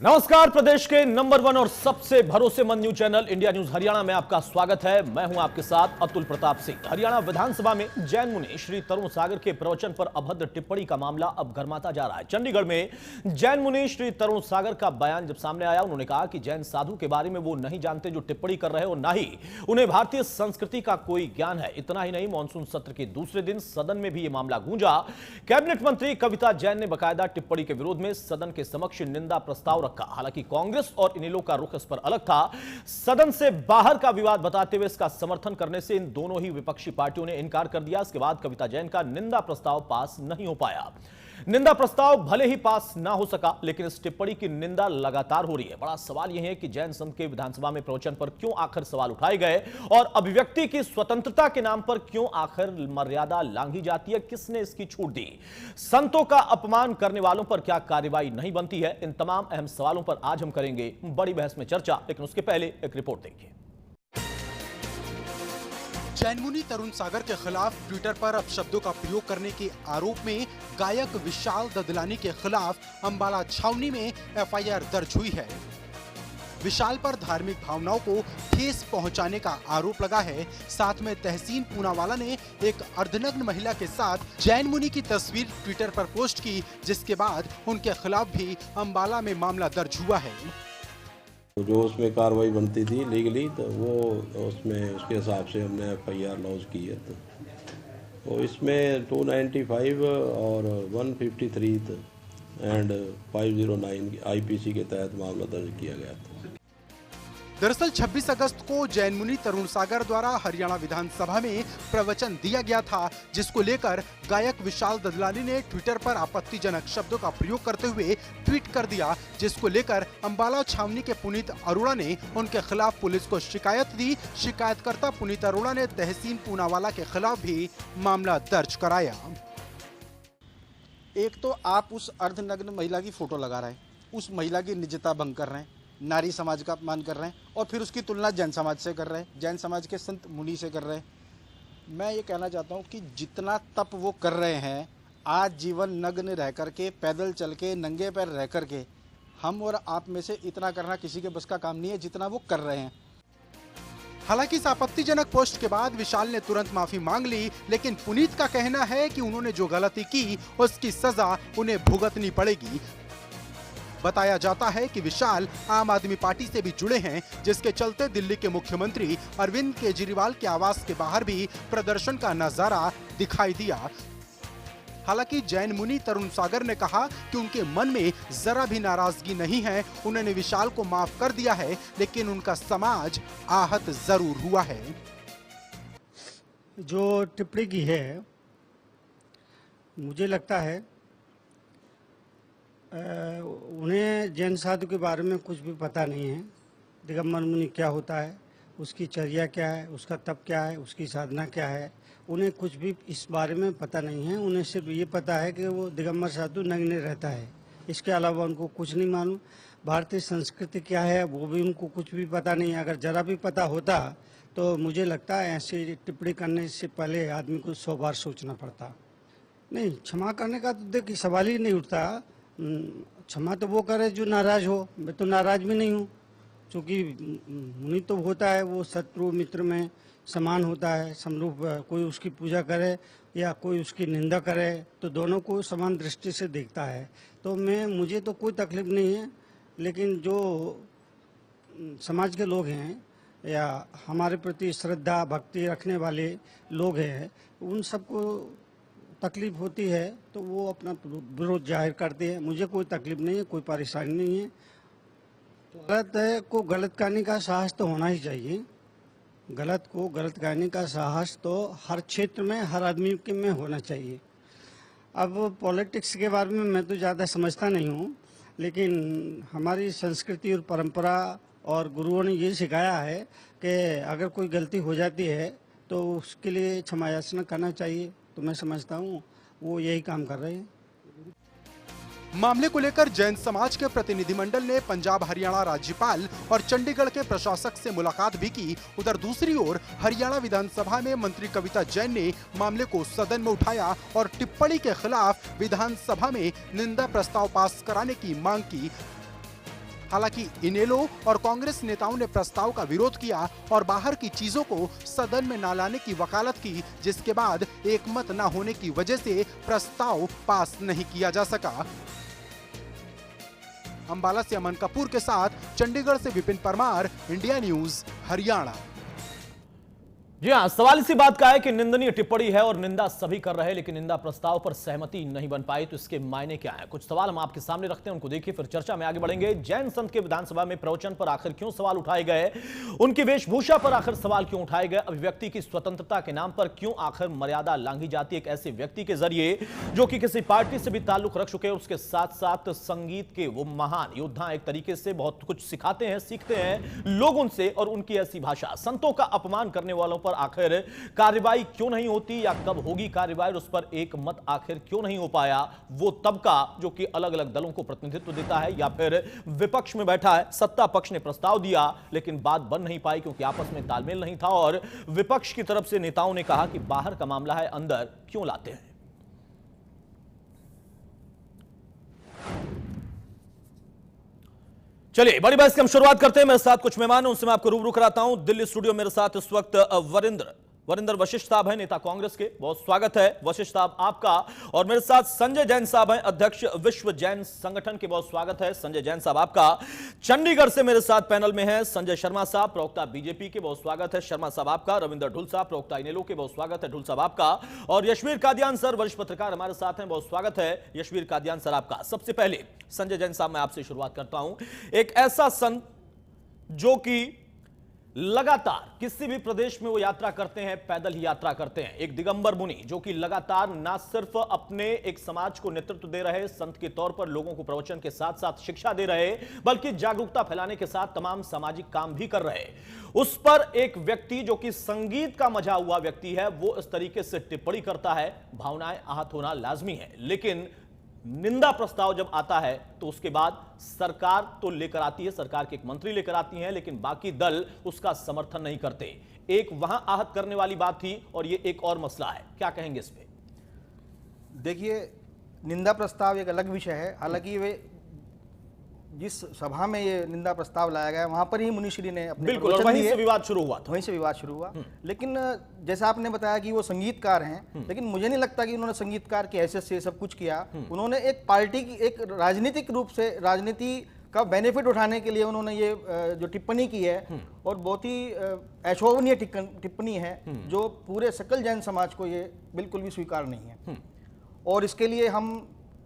नमस्कार। प्रदेश के नंबर 1 और सबसे भरोसेमंद news channel India news Haryana में आपका स्वागत है। मैं हूं आपके साथ अतुल प्रताप सिंह। हरियाणा विधानसभा में जैन मुनि श्री तरुण सागर के प्रवचन पर अभद्र टिप्पणी का मामला अब गर्माता जा रहा है। चंडीगढ़ में जैन मुनि श्री तरुण सागर का बयान जब सामने आया, उन्होंने कहा कि जैन साधु के बारे में वो नहीं जानते जो टिप्पणी कर रहे हैं, और ना ही उन्हें भारतीय संस्कृति का कोई ज्ञान है। इतना ही नहीं, मानसून सत्र के दूसरे दिन सदन में भी यह मामला गूंजा। कैबिनेट मंत्री कविता जैन ने बकायदा टिप्पणी के विरोध में सदन के समक्ष निंदा प्रस्ताव रखा। हालांकि कांग्रेस और इनेलो का रुख इस पर अलग था। सदन से बाहर का विवाद बताते हुए इसका समर्थन करने से इन दोनों ही विपक्षी पार्टियों ने इनकार कर दिया। इसके बाद कविता जैन का निंदा प्रस्ताव पास नहीं हो पाया। निंदा प्रस्ताव भले ही पास ना हो सका, लेकिन इस टिप्पणी की निंदा लगातार हो रही है। बड़ा सवाल यह है कि जैन संघ के विधानसभा में प्रवचन पर क्यों आखिर सवाल उठाए गए, और अभिव्यक्ति की स्वतंत्रता के नाम पर क्यों आखिर मर्यादा लांघी जाती है? किसने इसकी छूट दी? संतों का अपमान करने वालों पर क्या कार्रवाई नहीं बनती है? इन तमाम अहम सवालों पर आज हम करेंगे बड़ी बहस में चर्चा, लेकिन उसके पहले एक रिपोर्ट देखिए। जैन मुनि तरुण सागर के खिलाफ ट्विटर पर अपशब्दों का प्रयोग करने के आरोप में गायक विशाल ददलानी के खिलाफ अंबाला छावनी में एफआईआर दर्ज हुई है। विशाल पर धार्मिक भावनाओं को ठेस पहुंचाने का आरोप लगा है। साथ में तहसीन पूनावाला ने एक अर्धनग्न महिला के साथ जैन मुनि की तस्वीर ट्विटर पर पोस्ट की, जिसके बाद उनके खिलाफ भी अंबाला में मामला दर्ज हुआ है। जो उसमें कार्रवाई बनती थी लीगली, तो वो उसमें उसके हिसाब से हमने एफआईआर लॉन्च की है। तो इसमें 295 और 153 एंड 509 आईपीसी के तहत मामला दर्ज किया गया था। दरअसल 26 अगस्त को जैन मुनि तरुण सागर द्वारा हरियाणा विधानसभा में प्रवचन दिया गया था, जिसको लेकर गायक विशाल ददलानी ने ट्विटर पर आपत्तिजनक शब्दों का प्रयोग करते हुए ट्वीट कर दिया, जिसको लेकर अंबाला छावनी के पुनीत अरोड़ा ने उनके खिलाफ पुलिस को शिकायत दी। शिकायतकर्ता पुनीत अरोड़ा ने तहसीन पूनावाला के खिलाफ भी मामला दर्ज कराया। एक तो आप उस अर्धनग्न महिला की फोटो लगा रहे हैं, उस महिला की निजता भंग कर रहे हैं, नारी समाज का अपमान कर रहे हैं, और फिर उसकी तुलना जैन समाज से कर रहे हैं, जैन समाज के संत मुनि से कर रहे हैं। मैं ये कहना चाहता हूँ कि जितना तप वो कर रहे हैं, आज जीवन नग्न रह करके, पैदल चल के, नंगे पैर रह करके, हम और आप में से इतना करना किसी के बस का काम नहीं है जितना वो कर रहे हैं। हालांकि इस आपत्तिजनक पोस्ट के बाद विशाल ने तुरंत माफी मांग ली, लेकिन पुनीत का कहना है कि उन्होंने जो गलती की उसकी सजा उन्हें भुगतनी पड़ेगी। बताया जाता है कि विशाल आम आदमी पार्टी से भी जुड़े हैं, जिसके चलते दिल्ली के मुख्यमंत्री अरविंद केजरीवाल के आवास के बाहर भी प्रदर्शन का नजारा दिखाई दिया। हालांकि जैन मुनि तरुण सागर ने कहा कि उनके मन में जरा भी नाराजगी नहीं है, उन्होंने विशाल को माफ कर दिया है, लेकिन उनका समाज आहत जरूर हुआ है। जो टिप्पणी की है, मुझे लगता है उन्हें जैन साधु के बारे में कुछ भी पता नहीं है। दिगंबर मुनि क्या होता है, उसकी चर्या क्या है, उसका तप क्या है, उसकी साधना क्या है, उन्हें कुछ भी इस बारे में पता नहीं है। उन्हें सिर्फ ये पता है कि वो दिगंबर साधु नग्न रहता है, इसके अलावा उनको कुछ नहीं मालूम। भारतीय संस्कृति क्या है वो भी उनको कुछ भी पता नहीं है। अगर जरा भी पता होता तो मुझे लगता है ऐसी टिप्पणी करने से पहले आदमी को 100 बार सोचना पड़ता। नहीं, क्षमा करने का तो देखिए सवाल ही नहीं उठता। क्षमा तो वो करे जो नाराज हो। मैं तो नाराज भी नहीं हूँ, क्योंकि मुनि तो होता है वो शत्रु मित्र में समान होता है, समरूप। कोई उसकी पूजा करे या कोई उसकी निंदा करे तो दोनों को समान दृष्टि से देखता है। तो मुझे तो कोई तकलीफ नहीं है, लेकिन जो समाज के लोग हैं या हमारे प्रति श्रद्धा भक्ति रखने वाले लोग हैं, उन सबको तकलीफ होती है तो वो अपना विरोध जाहिर करते हैं। मुझे कोई तकलीफ नहीं है, कोई परेशानी नहीं है। तो गलत है को गलत करने का साहस तो होना ही चाहिए। गलत को गलत करने का साहस तो हर क्षेत्र में, हर आदमी के में होना चाहिए। अब पॉलिटिक्स के बारे में मैं तो ज़्यादा समझता नहीं हूँ, लेकिन हमारी संस्कृति और परंपरा और गुरुओं ने ये सिखाया है कि अगर कोई गलती हो जाती है तो उसके लिए क्षमा याचना करना चाहिए। तो मैं समझता हूँ वो यही काम कर रहे हैं। मामले को लेकर जैन समाज के प्रतिनिधिमंडल ने पंजाब हरियाणा राज्यपाल और चंडीगढ़ के प्रशासक से मुलाकात भी की। उधर दूसरी ओर हरियाणा विधानसभा में मंत्री कविता जैन ने मामले को सदन में उठाया और टिप्पणी के खिलाफ विधानसभा में निंदा प्रस्ताव पास कराने की मांग की। हालांकि इनेलो और कांग्रेस नेताओं ने प्रस्ताव का विरोध किया और बाहर की चीजों को सदन में न लाने की वकालत की, जिसके बाद एकमत न होने की वजह से प्रस्ताव पास नहीं किया जा सका। अंबाला से अमन कपूर के साथ चंडीगढ़ से विपिन परमार, इंडिया न्यूज हरियाणा। जी हाँ, सवाल इसी बात का है कि निंदनीय टिप्पणी है और निंदा सभी कर रहे हैं, लेकिन निंदा प्रस्ताव पर सहमति नहीं बन पाई, तो इसके मायने क्या है? कुछ सवाल हम आपके सामने रखते हैं, उनको देखिए फिर चर्चा में आगे बढ़ेंगे। जैन संत के विधानसभा में प्रवचन पर आखिर क्यों सवाल उठाए गए? उनकी वेशभूषा पर आखिर सवाल क्यों उठाए गए? अभिव्यक्ति की स्वतंत्रता के नाम पर क्यों आखिर मर्यादा लांघी जाती है एक ऐसे व्यक्ति के जरिए जो कि किसी पार्टी से भी ताल्लुक रख चुके हैं? उसके साथ साथ संगीत के वो महान योद्धा एक तरीके से बहुत कुछ सिखाते हैं, सीखते हैं लोग उनसे, और उनकी ऐसी भाषा, संतों का अपमान करने वालों पर आखिर कार्रवाई क्यों नहीं होती, या कब होगी कार्रवाई, उस पर एक मत आखिर क्यों नहीं हो पाया? वो तबका जो कि अलग अलग दलों को प्रतिनिधित्व देता है या फिर विपक्ष में बैठा है, सत्ता पक्ष ने प्रस्ताव दिया लेकिन बात बन नहीं पाई क्योंकि आपस में तालमेल नहीं था, और विपक्ष की तरफ से नेताओं ने कहा कि बाहर का मामला है, अंदर क्यों लाते हैं? चलिए बड़ी बहस की हम शुरुआत करते हैं। मेरे साथ कुछ मेहमान हैं, उनसे मैं आपको रूबरू कराता हूं। दिल्ली स्टूडियो मेरे साथ इस वक्त वरिंदर वशिष्ठ साहब हैं, नेता कांग्रेस के, बहुत स्वागत है वशिष्ठ साहब आपका। और मेरे साथ संजय जैन साहब हैं, अध्यक्ष विश्व जैन संगठन के, बहुत स्वागत है संजय जैन साहब आपका। चंडीगढ़ से मेरे साथ पैनल में हैं संजय शर्मा साहब, प्रवक्ता बीजेपी के, बहुत स्वागत है शर्मा साहब आपका। रविंदर ढुल साहब, प्रवक्ता इनेलो के, बहुत स्वागत है ढुल साहब आपका। और यशवीर कादियान सर, वरिष्ठ पत्रकार हमारे साथ हैं, बहुत स्वागत है यशवीर कादियान सर आपका। सबसे पहले संजय जैन साहब मैं आपसे शुरुआत करता हूं। एक ऐसा संत जो कि लगातार किसी भी प्रदेश में वो यात्रा करते हैं, पैदल ही यात्रा करते हैं, एक दिगंबर मुनि जो कि लगातार ना सिर्फ अपने एक समाज को नेतृत्व दे रहे संत के तौर पर लोगों को प्रवचन के साथ साथ शिक्षा दे रहे, बल्कि जागरूकता फैलाने के साथ तमाम सामाजिक काम भी कर रहे, उस पर एक व्यक्ति जो कि संगीत का मजा हुआ व्यक्ति है, वो इस तरीके से टिप्पणी करता है, भावनाएं आहत होना लाजमी है। लेकिन निंदा प्रस्ताव जब आता है तो उसके बाद सरकार तो लेकर आती है, सरकार के एक मंत्री लेकर आती हैं, लेकिन बाकी दल उसका समर्थन नहीं करते। एक वहां आहत करने वाली बात थी और ये एक और मसला है, क्या कहेंगे इस पे? देखिए, निंदा प्रस्ताव एक अलग विषय है। हालांकि वे जिस सभा में ये निंदा प्रस्ताव लाया गया वहां पर ही मुनिश्री ने अपने बिल्कुल, और वहीं से विवाद शुरू हुआ था। वहीं से विवाद शुरू हुआ। लेकिन जैसा आपने बताया कि वो संगीतकार हैं, लेकिन मुझे नहीं लगता कि उन्होंने संगीतकार की हैसियत से सब कुछ किया। उन्होंने एक पार्टी की, एक राजनीतिक रूप से राजनीति का बेनिफिट उठाने के लिए उन्होंने ये जो टिप्पणी की है, और बहुत ही अशोभनीय टिप्पणी है, जो पूरे सकल जैन समाज को ये बिल्कुल भी स्वीकार नहीं है। और इसके लिए हम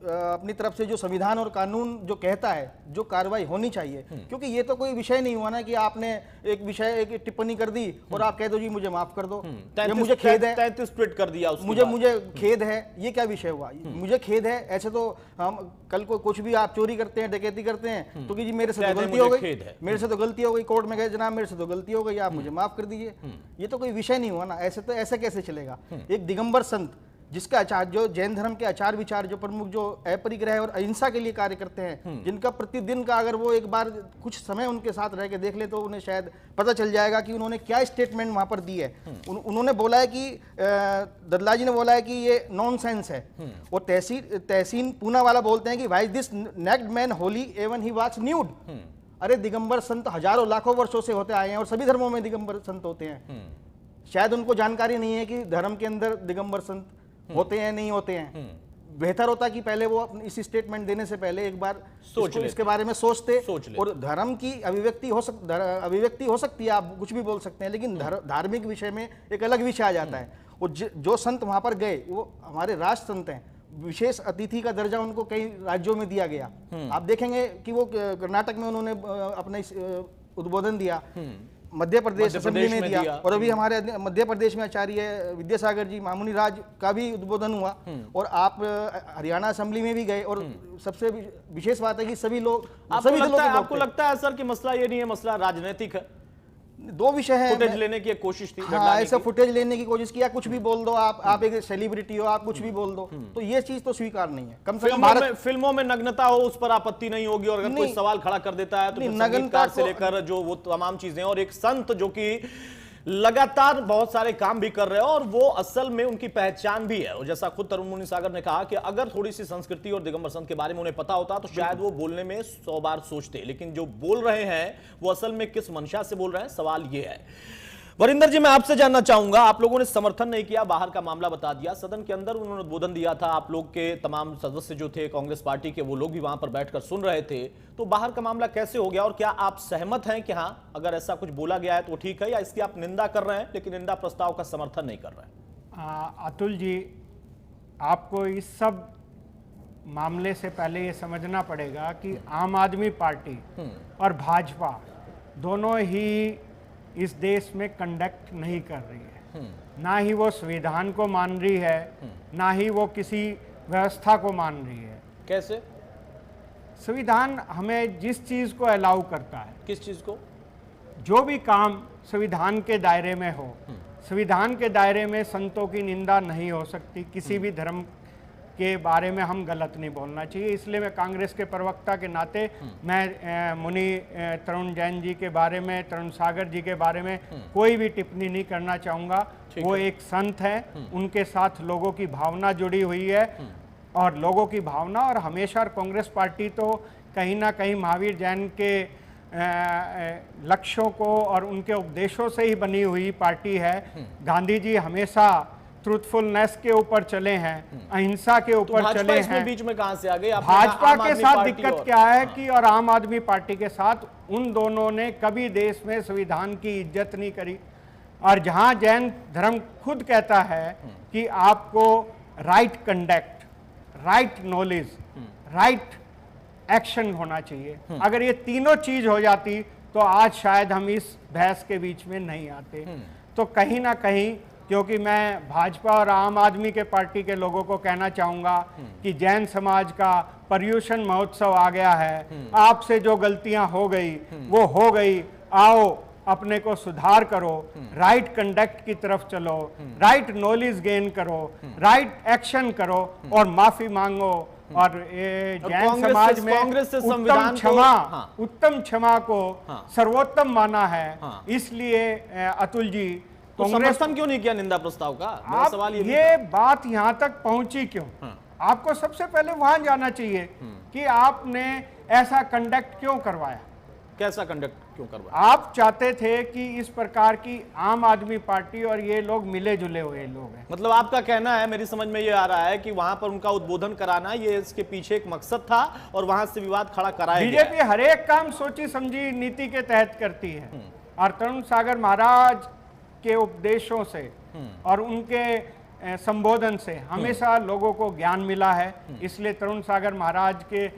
अपनी तरफ से जो संविधान और कानून जो कहता है, जो कार्रवाई होनी चाहिए, क्योंकि ये तो कोई विषय नहीं हुआ ना कि आपने एक विषय, एक टिप्पणी कर दी और आप कह दो जी मुझे माफ कर दो, ये मुझे खेद है, 33 ट्वीट कर दिया मुझे खेद है, ये क्या विषय हुआ? मुझे खेद है। ऐसे तो हम कल को कुछ भी आप चोरी करते हैं, डकैती करते हैं, तो कि जी मेरे से तो गलती हो गई, मेरे से तो गलती हो गई, कोर्ट में गए जनाब मेरे से तो गलती हो गई, आप मुझे माफ कर दीजिए। ये तो कोई विषय नहीं हुआ ना। ऐसे तो ऐसे कैसे चलेगा? एक दिगंबर संत जिसका आचार, जो जैन धर्म के आचार विचार, जो प्रमुख, जो अपरिग्रह और अहिंसा के लिए कार्य करते हैं, जिनका प्रतिदिन का अगर वो एक बार कुछ समय उनके साथ रह के देख ले तो उन्हें शायद पता चल जाएगा कि उन्होंने क्या स्टेटमेंट वहां पर दी है। उन्होंने बोला है कि ददला जी ने बोला है कि ये नॉनसेंस है, और तहसीन पूना वाला बोलते हैं कि why this naked man holy even he walks nude. अरे दिगंबर संत हजारों लाखों वर्षों से होते आए हैं, और सभी धर्मों में दिगंबर संत होते हैं। शायद उनको जानकारी नहीं है कि धर्म के अंदर दिगंबर संत होते हैं नहीं होते हैं। बेहतर होता कि पहले वो इस स्टेटमेंट देने से पहले एक बार इसके बारे में सोचते। और धर्म की अभिव्यक्ति हो सकती है, आप कुछ भी बोल सकते हैं, लेकिन धार्मिक विषय में एक अलग विषय आ जाता है। और जो संत वहां पर गए वो हमारे राष्ट्र संत हैं, विशेष अतिथि का दर्जा उनको कई राज्यों में दिया गया। आप देखेंगे कि वो कर्नाटक में उन्होंने अपना उद्बोधन दिया, मध्य प्रदेश असेंबली में दिया, और अभी हमारे मध्य प्रदेश में आचार्य विद्यासागर जी मामुनि राज का भी उद्बोधन हुआ, और आप हरियाणा असेंबली में भी गए। और सबसे विशेष बात है कि सभी लोग, आपको लगता है सर कि मसला ये नहीं है, मसला राजनीतिक है? दो विषय है, फुटेज लेने की एक कोशिश थी, हाँ, ऐसा फुटेज लेने की कोशिश किया, कुछ भी बोल दो, आप एक सेलिब्रिटी हो, आप कुछ भी बोल दो, तो ये चीज तो स्वीकार नहीं है। कम से कम फिल्मों में नग्नता हो उस पर आपत्ति नहीं होगी, और अगर कोई सवाल खड़ा कर देता है तो संगीतकार से लेकर जो वो तमाम चीजें, और एक संत जो कि लगातार बहुत सारे काम भी कर रहे हो और वो असल में उनकी पहचान भी है। और जैसा खुद तरुण मुनि सागर ने कहा कि अगर थोड़ी सी संस्कृति और दिगंबर संत के बारे में उन्हें पता होता तो शायद वो बोलने में 100 बार सोचते, लेकिन जो बोल रहे हैं वो असल में किस मंशा से बोल रहे हैं, सवाल ये है। वरिंदर जी, मैं आपसे जानना चाहूंगा, आप लोगों ने समर्थन नहीं किया, बाहर का मामला बता दिया, सदन के अंदर उन्होंने उद्बोधन दिया था, आप लोग के तमाम सदस्य जो थे कांग्रेस पार्टी के वो लोग भी वहां पर बैठकर सुन रहे थे, तो बाहर का मामला कैसे हो गया और क्या आप सहमत हैं कि हाँ अगर ऐसा कुछ बोला गया है तो ठीक है, या इसकी आप निंदा कर रहे हैं लेकिन निंदा प्रस्ताव का समर्थन नहीं कर रहे हैं? अतुल जी, आपको इस सब मामले से पहले ये समझना पड़ेगा कि आम आदमी पार्टी और भाजपा दोनों ही इस देश में कंडक्ट नहीं कर रही है। ना ही वो संविधान को मान रही है, ना ही वो किसी व्यवस्था को मान रही है। कैसे? संविधान हमें जिस चीज को अलाउ करता है, किस चीज को? जो भी काम संविधान के दायरे में हो, संविधान के दायरे में संतों की निंदा नहीं हो सकती, किसी भी धर्म के बारे में हम गलत नहीं बोलना चाहिए। इसलिए मैं कांग्रेस के प्रवक्ता के नाते मैं मुनि तरुण जैन जी के बारे में, तरुण सागर जी के बारे में कोई भी टिप्पणी नहीं करना चाहूँगा। वो एक संत हैं, उनके साथ लोगों की भावना जुड़ी हुई है और लोगों की भावना, और हमेशा कांग्रेस पार्टी तो कहीं ना कहीं महावीर जैन के लक्ष्यों को और उनके उपदेशों से ही बनी हुई पार्टी है। गांधी जी हमेशा ट्रूथफुलनेस के ऊपर चले हैं, अहिंसा के ऊपर चले हैं। बीच में कहां से आ गए? भाजपा के साथ दिक्कत क्या है कि और आम आदमी पार्टी के साथ उन दोनों ने कभी देश में संविधान की इज्जत नहीं करी। और जहां जैन धर्म खुद कहता है कि आपको right conduct, right knowledge, right action होना चाहिए, अगर ये तीनों चीज हो जाती तो आज शायद हम इस बहस के बीच में नहीं आते। तो कहीं ना कहीं, क्योंकि मैं भाजपा और आम आदमी के पार्टी के लोगों को कहना चाहूंगा कि जैन समाज का पर्युषण महोत्सव आ गया है, आपसे जो गलतियां हो गई वो हो गई, आओ अपने को सुधार करो, राइट कंडक्ट की तरफ चलो, राइट नॉलेज गेन करो, राइट एक्शन करो और माफी मांगो। और ये जैन समाज में उत्तम क्षमा को सर्वोत्तम माना है। इसलिए अतुल जी, तो समर्थन क्यों नहीं किया निंदा प्रस्ताव का? मेरा सवाल ये बात यहां तक पहुंची क्यों? आपको सबसे पहले वहां जाना चाहिए कि आपने ऐसा कंडक्ट क्यों करवाया। कैसा कंडक्ट क्यों करवाया? आप चाहते थे कि इस प्रकार की आम आदमी पार्टी और ये लोग मिले जुले हुए लोग हैं। मतलब आपका कहना है, मेरी समझ में ये आ रहा है कि वहां पर उनका उद्बोधन कराना, ये इसके पीछे एक मकसद था और वहां से विवाद खड़ा कराया गया। बीजेपी हर एक काम सोची समझी नीति के तहत करती है और तरुण सागर महाराज के उपदेशों से और उनके संबोधन से हमेशा लोगों को ज्ञान मिला है। इसलिए तरुण सागर महाराज के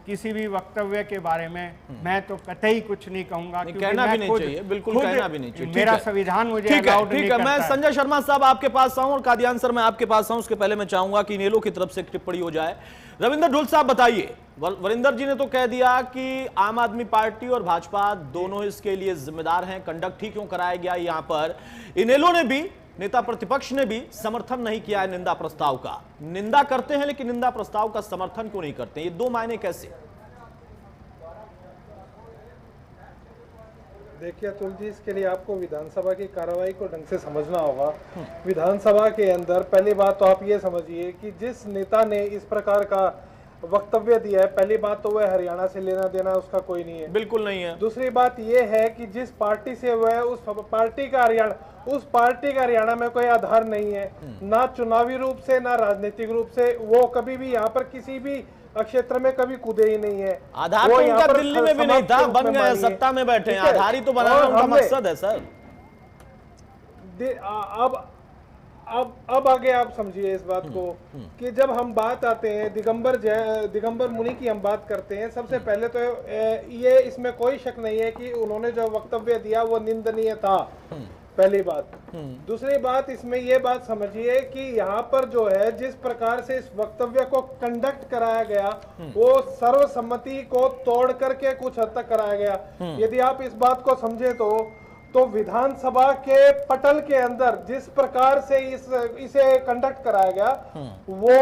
किसी भी वक्तव्य के बारे में मैं तो कतई कुछ नहीं कहूंगा, कहना भी नहीं चाहिए, बिल्कुल कहना भी नहीं चाहिए। मेरा संविधान मुझे अलाउड नहीं करता। मैं संजय शर्मा साहब आपके पास आऊं और कादियान सर मैं आपके पास आऊं, उसके पहले मैं चाहूंगा कि इनेलो की तरफ से एक टिप्पणी हो जाए। रविंदर ढुल साहब बताइए, वरिंदर जी ने तो कह दिया कि आम आदमी पार्टी और भाजपा दोनों इसके लिए जिम्मेदार हैं, कंडक्ट ही क्यों कराया गया यहां पर। इनेलो ने भी, नेता प्रतिपक्ष ने भी समर्थन नहीं किया है निंदा प्रस्ताव का। निंदा करते हैं लेकिन निंदा प्रस्ताव का समर्थन क्यों नहीं करते? ये दो मायने कैसे? देखिए अतुल जी, इसके लिए आपको विधानसभा की कार्रवाई को ढंग से समझना होगा। विधानसभा के अंदर पहली बात तो आप ये समझिए कि जिस नेता ने इस प्रकार का वक्तव्य दिया है, पहली बात तो वह हरियाणा से लेना देना उसका कोई नहीं है, बिल्कुल नहीं है। दूसरी बात यह है कि जिस पार्टी से वह है उस पार्टी का हरियाणा में कोई आधार नहीं है, ना चुनावी रूप से ना राजनीतिक रूप से। वो कभी भी यहाँ पर किसी भी क्षेत्र में कभी कूदे ही नहीं है। आधार तो उनका दिल्ली में भी नहीं था, बन गए, सत्ता में बैठे हैं। आधार ही तो बनाना उनका मकसद है सर। अब आगे आप समझिए इस बात को कि जब हम बात आते हैं दिगंबर मुनि की हम बात करते हैं, सबसे पहले तो ये इसमें कोई शक नहीं है कि उन्होंने जो वक्तव्य दिया वो निंदनीय था, पहली बात। दूसरी बात, इसमें यह बात समझिए कि यहाँ पर जो है जिस प्रकार से इस वक्तव्य को कंडक्ट कराया गया वो सर्वसम्मति को तोड़ करके कुछ हद तक कराया गया। यदि आप इस बात को समझे तो विधानसभा के पटल के अंदर जिस प्रकार से इसे कंडक्ट कराया गया वो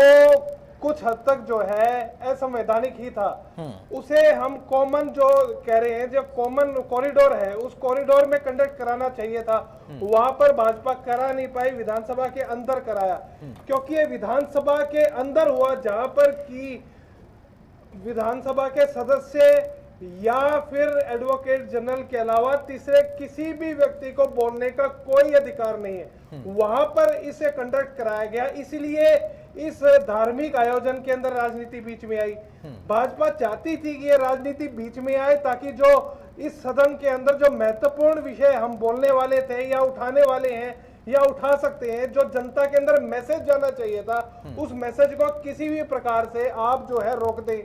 कुछ हद तक जो है असंवैधानिक ही था। उसे हम कॉमन जो कह रहे हैं, जो कॉमन कॉरिडोर है उस कॉरिडोर में कंडक्ट कराना चाहिए था, वहां पर भाजपा करा नहीं पाई, विधानसभा के अंदर कराया। क्योंकि ये विधानसभा के अंदर हुआ, जहां पर की विधानसभा के सदस्य या फिर एडवोकेट जनरल के अलावा तीसरे किसी भी व्यक्ति को बोलने का कोई अधिकार नहीं है, वहां पर इसे कंडक्ट कराया गया। इसलिए इस धार्मिक आयोजन के अंदर राजनीति बीच में आई। भाजपा चाहती थी कि ये राजनीति बीच में आए, ताकि जो इस सदन के अंदर जो महत्वपूर्ण विषय हम बोलने वाले थे या उठाने वाले हैं या उठा सकते हैं, जो जनता के अंदर मैसेज जाना चाहिए था, उस मैसेज को किसी भी प्रकार से आप जो है रोक दें।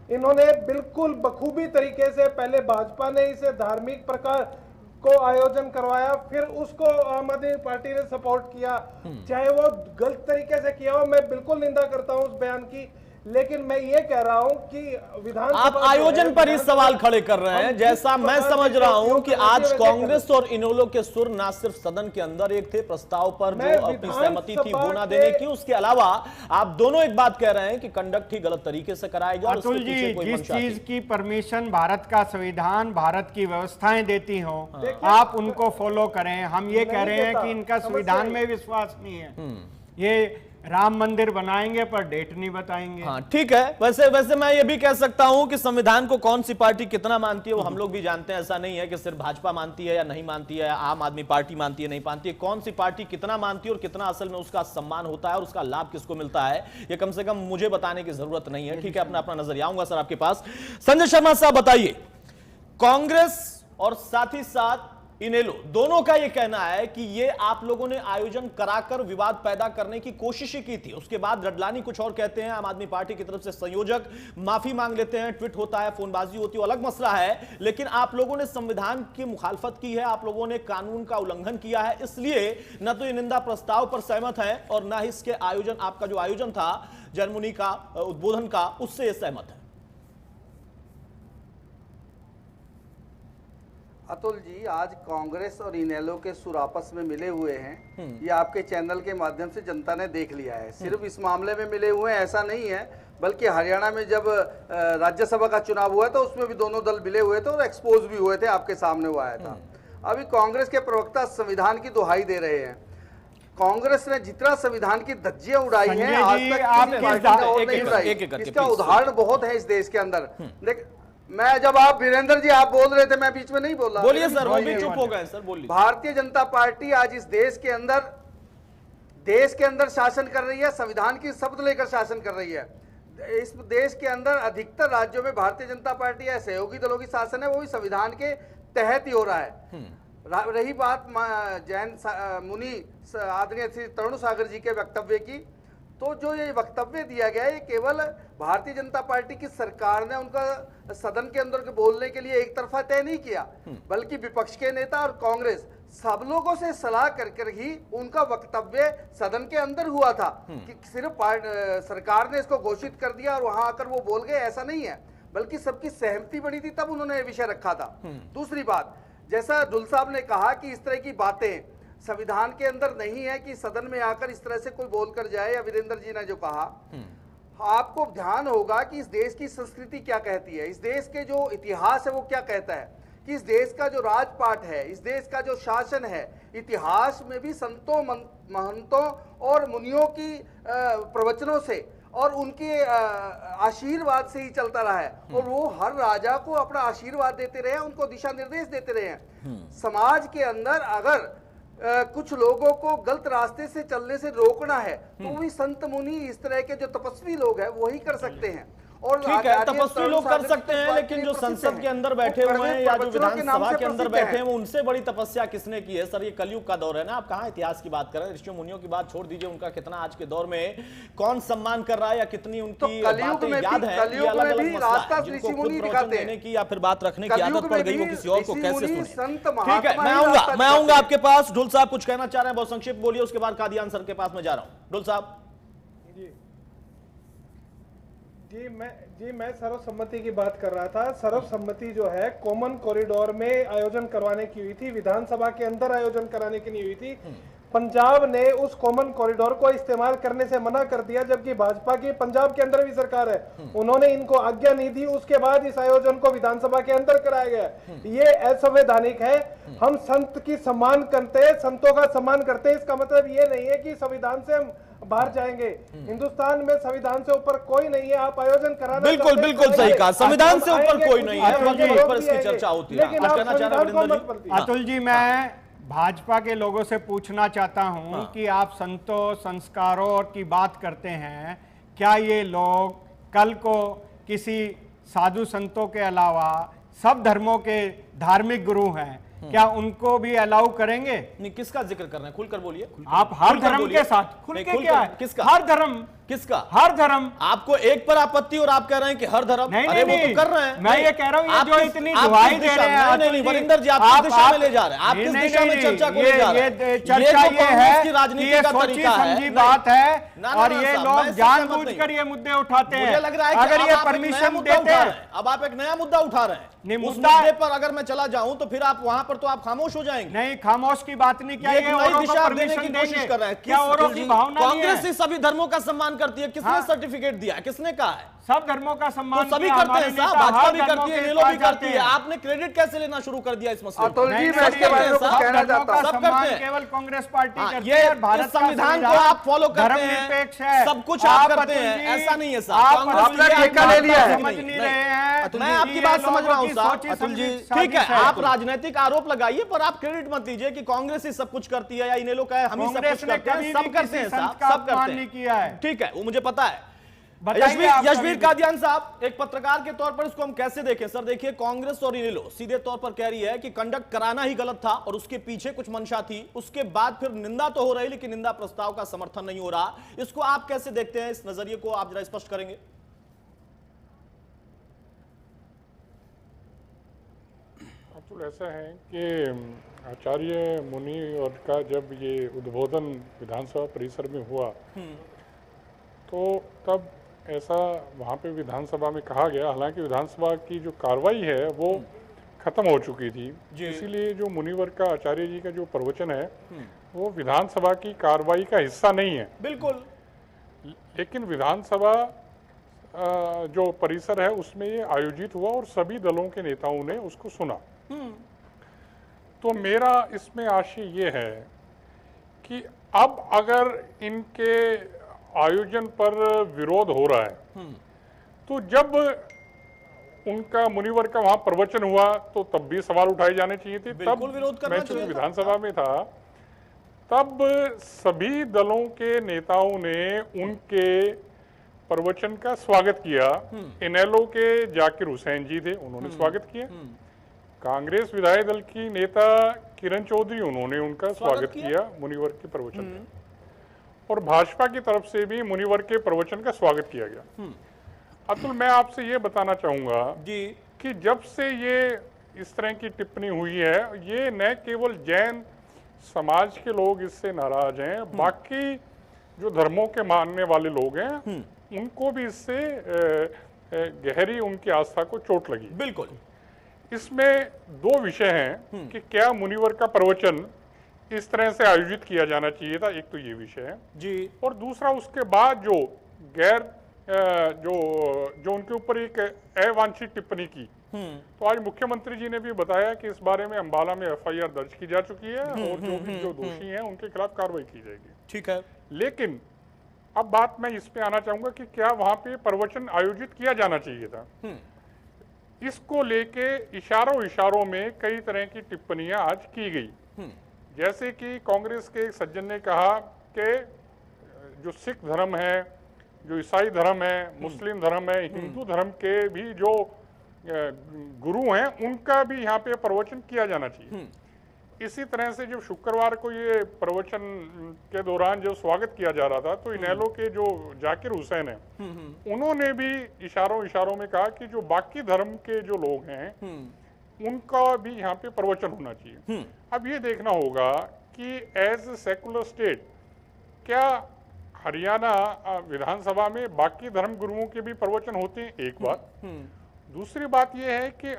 इन्होंने बिल्कुल बखूबी तरीके से पहले भाजपा ने इसे धार्मिक प्रकार को आयोजन करवाया, फिर उसको आम आदमी पार्टी ने सपोर्ट किया, चाहे वो गलत तरीके से किया हो। मैं बिल्कुल निंदा करता हूं उस बयान की, लेकिन मैं ये कह रहा हूं कि विधानसभा आप आयोजन पर ही सवाल खड़े कर रहे हैं। जैसा मैं समझ रहा हूं कि आज कांग्रेस और इनेलो के सुर ना सिर्फ सदन के अंदर एक थे प्रस्ताव पर जो अपनी सहमति थी वो ना देने की, उसके अलावा आप दोनों एक बात कह रहे हैं कि कंडक्ट ही गलत तरीके से कराया गया। अतुल जी, जिस चीज की परमिशन भारत का संविधान, भारत की व्यवस्थाएं देती हो, आप उनको फॉलो करें। हम ये कह रहे हैं कि इनका संविधान में विश्वास नहीं है, ये राम मंदिर बनाएंगे पर डेट नहीं बताएंगे। हाँ ठीक है, वैसे मैं ये भी कह सकता हूं कि संविधान को कौन सी पार्टी कितना मानती है वो हम लोग भी जानते हैं। ऐसा नहीं है कि सिर्फ भाजपा मानती है या नहीं मानती है, आम आदमी पार्टी मानती है नहीं मानती है। कौन सी पार्टी कितना मानती है और कितना असल में उसका सम्मान होता है और उसका लाभ किसको मिलता है, ये कम से कम मुझे बताने की जरूरत नहीं है। ठीक है, अपना अपना नजरिया आऊंगा सर आपके पास। संजय शर्मा साहब बताइए, कांग्रेस और साथ ही साथ इनेलो दोनों का यह कहना है कि ये आप लोगों ने आयोजन कराकर विवाद पैदा करने की कोशिश ही की थी। उसके बाद रडलानी कुछ और कहते हैं, आम आदमी पार्टी की तरफ से संयोजक माफी मांग लेते हैं, ट्वीट होता है, फोनबाजी होती है, अलग मसला है। लेकिन आप लोगों ने संविधान की मुखालफत की है, आप लोगों ने कानून का उल्लंघन किया है, इसलिए न तो ये निंदा प्रस्ताव पर सहमत है और न ही इसके आयोजन, आपका जो आयोजन था जैन मुनि का उद्बोधन का, उससे सहमत है। अतुल जी, आज कांग्रेस और इनेलो के सुर आपस में मिले हुए हैं, ये आपके चैनल के माध्यम से जनता ने देख लिया है। सिर्फ इस मामले में मिले हुए हैं ऐसा नहीं है, बल्कि हरियाणा में जब राज्यसभा का चुनाव हुआ था उसमें भी दोनों दल मिले हुए थे और एक्सपोज भी हुए थे, आपके सामने वो आया था। अभी कांग्रेस के प्रवक्ता संविधान की दुहाई दे रहे हैं। कांग्रेस ने जितना संविधान की धज्जियां उड़ाई हैं आज तक किसी पार्टी ने और नहीं उड़ाई। इसका उदाहरण बहुत है इस देश के अंदर। देखिए, मैं जब आप वीरेंद्र जी आप बोल रहे थे, मैं बीच में नहीं बोल रहा। बोलिए सर, वो भी चुप हो गए सर, बोलिए। भारतीय जनता पार्टी आज इस देश के अंदर शासन कर रही है, संविधान की शपथ लेकर शासन कर रही है। इस देश के अंदर अधिकतर राज्यों में भारतीय जनता पार्टी या सहयोगी दलों की शासन है, वो भी संविधान के तहत ही हो रहा है। रही बात जैन मुनि आदरणीय श्री तरुण सागर जी के वक्तव्य की, तो जो ये वक्तव्य दिया गया है ये केवल भारतीय जनता पार्टी की सरकार ने उनका सदन के अंदर के बोलने के लिए एक तरफा तय नहीं किया, बल्कि विपक्ष के नेता और कांग्रेस सब लोगों से सलाह कर ही उनका वक्तव्य सदन के अंदर हुआ था। कि सिर्फ सरकार ने इसको घोषित कर दिया और वहां आकर वो बोल गए, ऐसा नहीं है, बल्कि सबकी सहमति बनी थी, तब उन्होंने विषय रखा था। दूसरी बात, जैसा दुल साहब ने कहा कि इस तरह की बातें संविधान के अंदर नहीं है कि सदन में आकर इस तरह से कोई बोलकर जाए, या वीरेंद्र जी ने जो कहा, आपको ध्यान होगा कि इस देश की संस्कृति क्या कहती है, इस देश के जो इतिहास है वो क्या कहता है, कि इस देश का जो राजपाट है, इस देश का जो शासन है, इतिहास में भी संतों महंतों और मुनियों की प्रवचनों से और उनके आशीर्वाद से ही चलता रहा है। और वो हर राजा को अपना आशीर्वाद देते रहे, उनको दिशा निर्देश देते रहे हैं। समाज के अंदर अगर कुछ लोगों को गलत रास्ते से चलने से रोकना है, तो भी संत मुनि इस तरह के जो तपस्वी लोग हैं वही कर सकते हैं। और ठीक है, तपस्वी लोग कर सकते हैं, लेकिन जो संसद के अंदर बैठे हुए हैं या जो विधानसभा के अंदर बैठे हैं, वो उनसे बड़ी तपस्या किसने की है? सर, ये कलयुग का दौर है ना, आप कहाँ इतिहास की बात कर रहे हैं? ऋषियों मुनियों की बात छोड़ दीजिए, उनका कितना आज के दौर में कौन सम्मान कर रहा है या कितनी उनकी बातें याद है, ये अलग अलग मसला है। जिनको खुद प्रवचन देने की या फिर बात रखने की आदत पड़ गई, वो किसी और को कैसे सुने? ठीक है, मैं आऊंगा आपके पास। ढुल साहब कुछ कहना चाह रहे हैं, बहुत संक्षिप्त बोलिए, उसके बाद कादियान सर के पास में जा रहा हूं। ढुल साहब। जी मैं सर्वसम्मति की बात कर रहा था। सर्वसम्मति जो है कॉमन कॉरिडोर में आयोजन करवाने की हुई थी, विधानसभा के अंदर आयोजन कराने की नहीं हुई थी। पंजाब ने उस कॉमन कॉरिडोर को इस्तेमाल करने से मना कर दिया, जबकि भाजपा की पंजाब के अंदर भी सरकार है, उन्होंने इनको आज्ञा नहीं दी, उसके बाद इस आयोजन को विधानसभा के अंदर कराया गया। ये असंवैधानिक है। हम संत की सम्मान करते हैं, संतों का सम्मान करते हैं, इसका मतलब ये नहीं है कि संविधान से हम बाहर जाएंगे। हिंदुस्तान में संविधान से ऊपर कोई नहीं है। आप आयोजन कराना बिल्कुल बिल्कुल सही कहा, संविधान से ऊपर कोई नहीं है, पर इसकी चर्चा होती है। लेकिन आप संविधान को मत पलटिए। अतुल जी, मैं भाजपा के लोगों से पूछना चाहता हूं कि आप संतों संस्कारों की बात करते हैं, क्या ये लोग कल को किसी साधु संतों के अलावा सब धर्मों के धार्मिक गुरु हैं, क्या उनको भी अलाउ करेंगे? नहीं, किसका जिक्र कर रहे हैं? खुलकर बोलिए। आप हर धर्म के साथ खुल के क्या है? किसका? हर धर्म। किसका? हर धर्म। आपको एक पर आपत्ति और आप कह रहे हैं कि हर धर्म। नहीं, अरे नहीं, वो तो कर रहे हैं। मैं ये कह रहा हूं, ये जो इतनी दुआई दे रहे हैं। नहीं, वरिंदर जी, आप किस दिशा में ले जा रहे हैं? आप किस दिशा में चर्चा को ले जा रहे हैं? चर्चा ये है कि राजनीति का तरीका है, बात है, और ये लोग जानबूझकर ये मुद्दे उठाते हैं। मुझे लग रहा है अगर ये परमिशन देते हैं, अब आप एक नया मुद्दा उठा रहे हैं। नहीं, उस मुद्दा मुद्दे पर अगर मैं चला जाऊं तो फिर आप वहां पर तो आप खामोश हो जाएंगे। नहीं, खामोश की बात नहीं, क्या ये ये नई औरों को दिशा देने परमिशन की कोशिश देंगे? कर रहे हैं। क्या औरों की भावना नहीं है? कांग्रेस ही सभी धर्मों का सम्मान करती है, किसने सर्टिफिकेट दिया है? किसने कहा है? सब धर्मों का सम्मान तो सभी करते हैं साहब, भाजपा भी करती है, नीलो भी करती है। आपने क्रेडिट कैसे लेना शुरू कर दिया इस मसले में? अतुल जी, मैं इसके बारे में कुछ कहना चाहता हूं। सब करते हैं। केवल कांग्रेस पार्टी करती ये है, और भारत का संविधान को आप फॉलो करते हैं, धर्मनिरपेक्ष है, सब कुछ आप करते हैं, ऐसा नहीं है साहब। आपने ठेका ले लिया है। समझ नहीं रहे हैं। मैं आपकी बात समझ रहा हूँ साहब। अतुल जी, ठीक है, आप राजनीतिक आरोप लगाइए, पर आप क्रेडिट मत दीजिए कि कांग्रेस ही सब कुछ करती है या इन्हें लोग हम ही सब कुछ करते हैं। सब करते हैं साहब, सब करते हैं। किया है, ठीक है, वो मुझे पता है। बताइए आप यशवीर कादियान साहब, एक पत्रकार के तौर पर इसको हम कैसे देखें? सर देखिए, कांग्रेस और इनेलो सीधे तौर पर कह रही है कि कंडक्ट कराना ही गलत था और उसके पीछे कुछ मंशा थी। उसके बाद फिर निंदा तो हो रही, लेकिन निंदा प्रस्ताव का समर्थन नहीं हो रहा। इसको आप कैसे देखते हैं? इस नजरिए को आप जरा स्पष्ट करेंगे। अतुल, ऐसा है कि आचार्य मुनि और का जब ये उद्बोधन विधानसभा परिसर में हुआ तो तब ऐसा वहाँ पे विधानसभा में कहा गया, हालांकि विधानसभा की जो कार्रवाई है वो खत्म हो चुकी थी, इसीलिए जो मुनिवर का आचार्य जी का जो प्रवचन है वो विधानसभा की कार्रवाई का हिस्सा नहीं है। बिल्कुल। लेकिन विधानसभा जो परिसर है उसमें ये आयोजित हुआ और सभी दलों के नेताओं ने उसको सुना। तो मेरा इसमें आशय ये है कि अब अगर इनके आयोजन पर विरोध हो रहा है तो जब उनका मुनिवर का वहां प्रवचन हुआ तो तब भी सवाल उठाए जाने चाहिए थे। तब विरोध करना मैं चूंकि विधानसभा में था तब सभी दलों के नेताओं ने उनके प्रवचन का स्वागत किया। इनेलो के जाकिर हुसैन जी थे, उन्होंने स्वागत किया। कांग्रेस विधायक दल की नेता किरण चौधरी, उन्होंने उनका स्वागत किया मुनिवर के प्रवचन का, और भाजपा की तरफ से भी मुनिवर के प्रवचन का स्वागत किया गया। अतुल, मैं आपसे ये बताना चाहूंगा कि जब से ये इस तरह की टिप्पणी हुई है, ये न केवल जैन समाज के लोग इससे नाराज हैं, बाकी जो धर्मों के मानने वाले लोग हैं उनको भी इससे गहरी उनकी आस्था को चोट लगी। बिल्कुल। इसमें दो विषय हैं कि क्या मुनिवर का प्रवचन इस तरह से आयोजित किया जाना चाहिए था, एक तो ये विषय है जी, और दूसरा उसके बाद जो गैर जो उनके ऊपर एक अवांछित टिप्पणी की, तो आज मुख्यमंत्री जी ने भी बताया कि इस बारे में अंबाला में एफआईआर दर्ज की जा चुकी है और जो दोषी हैं उनके खिलाफ कार्रवाई की जाएगी। ठीक है, लेकिन अब बात मैं इस पे आना चाहूंगा कि क्या वहां पे प्रवचन आयोजित किया जाना चाहिए था। इसको लेके इशारों में कई तरह की टिप्पणियां आज की गई, जैसे कि कांग्रेस के एक सज्जन ने कहा कि जो सिख धर्म है, जो ईसाई धर्म है, मुस्लिम धर्म है, हिंदू धर्म के भी जो गुरु हैं उनका भी यहाँ पे प्रवचन किया जाना चाहिए। इसी तरह से जब शुक्रवार को ये प्रवचन के दौरान जो स्वागत किया जा रहा था तो इनेलो के जो जाकिर हुसैन है उन्होंने भी इशारों में कहा कि जो बाकी धर्म के जो लोग हैं उनका भी यहाँ पे प्रवचन होना चाहिए। अब ये देखना होगा कि एज सेकुलर स्टेट क्या हरियाणा विधानसभा में बाकी धर्म गुरुओं के भी प्रवचन होते हैं, एक बात। दूसरी बात यह है कि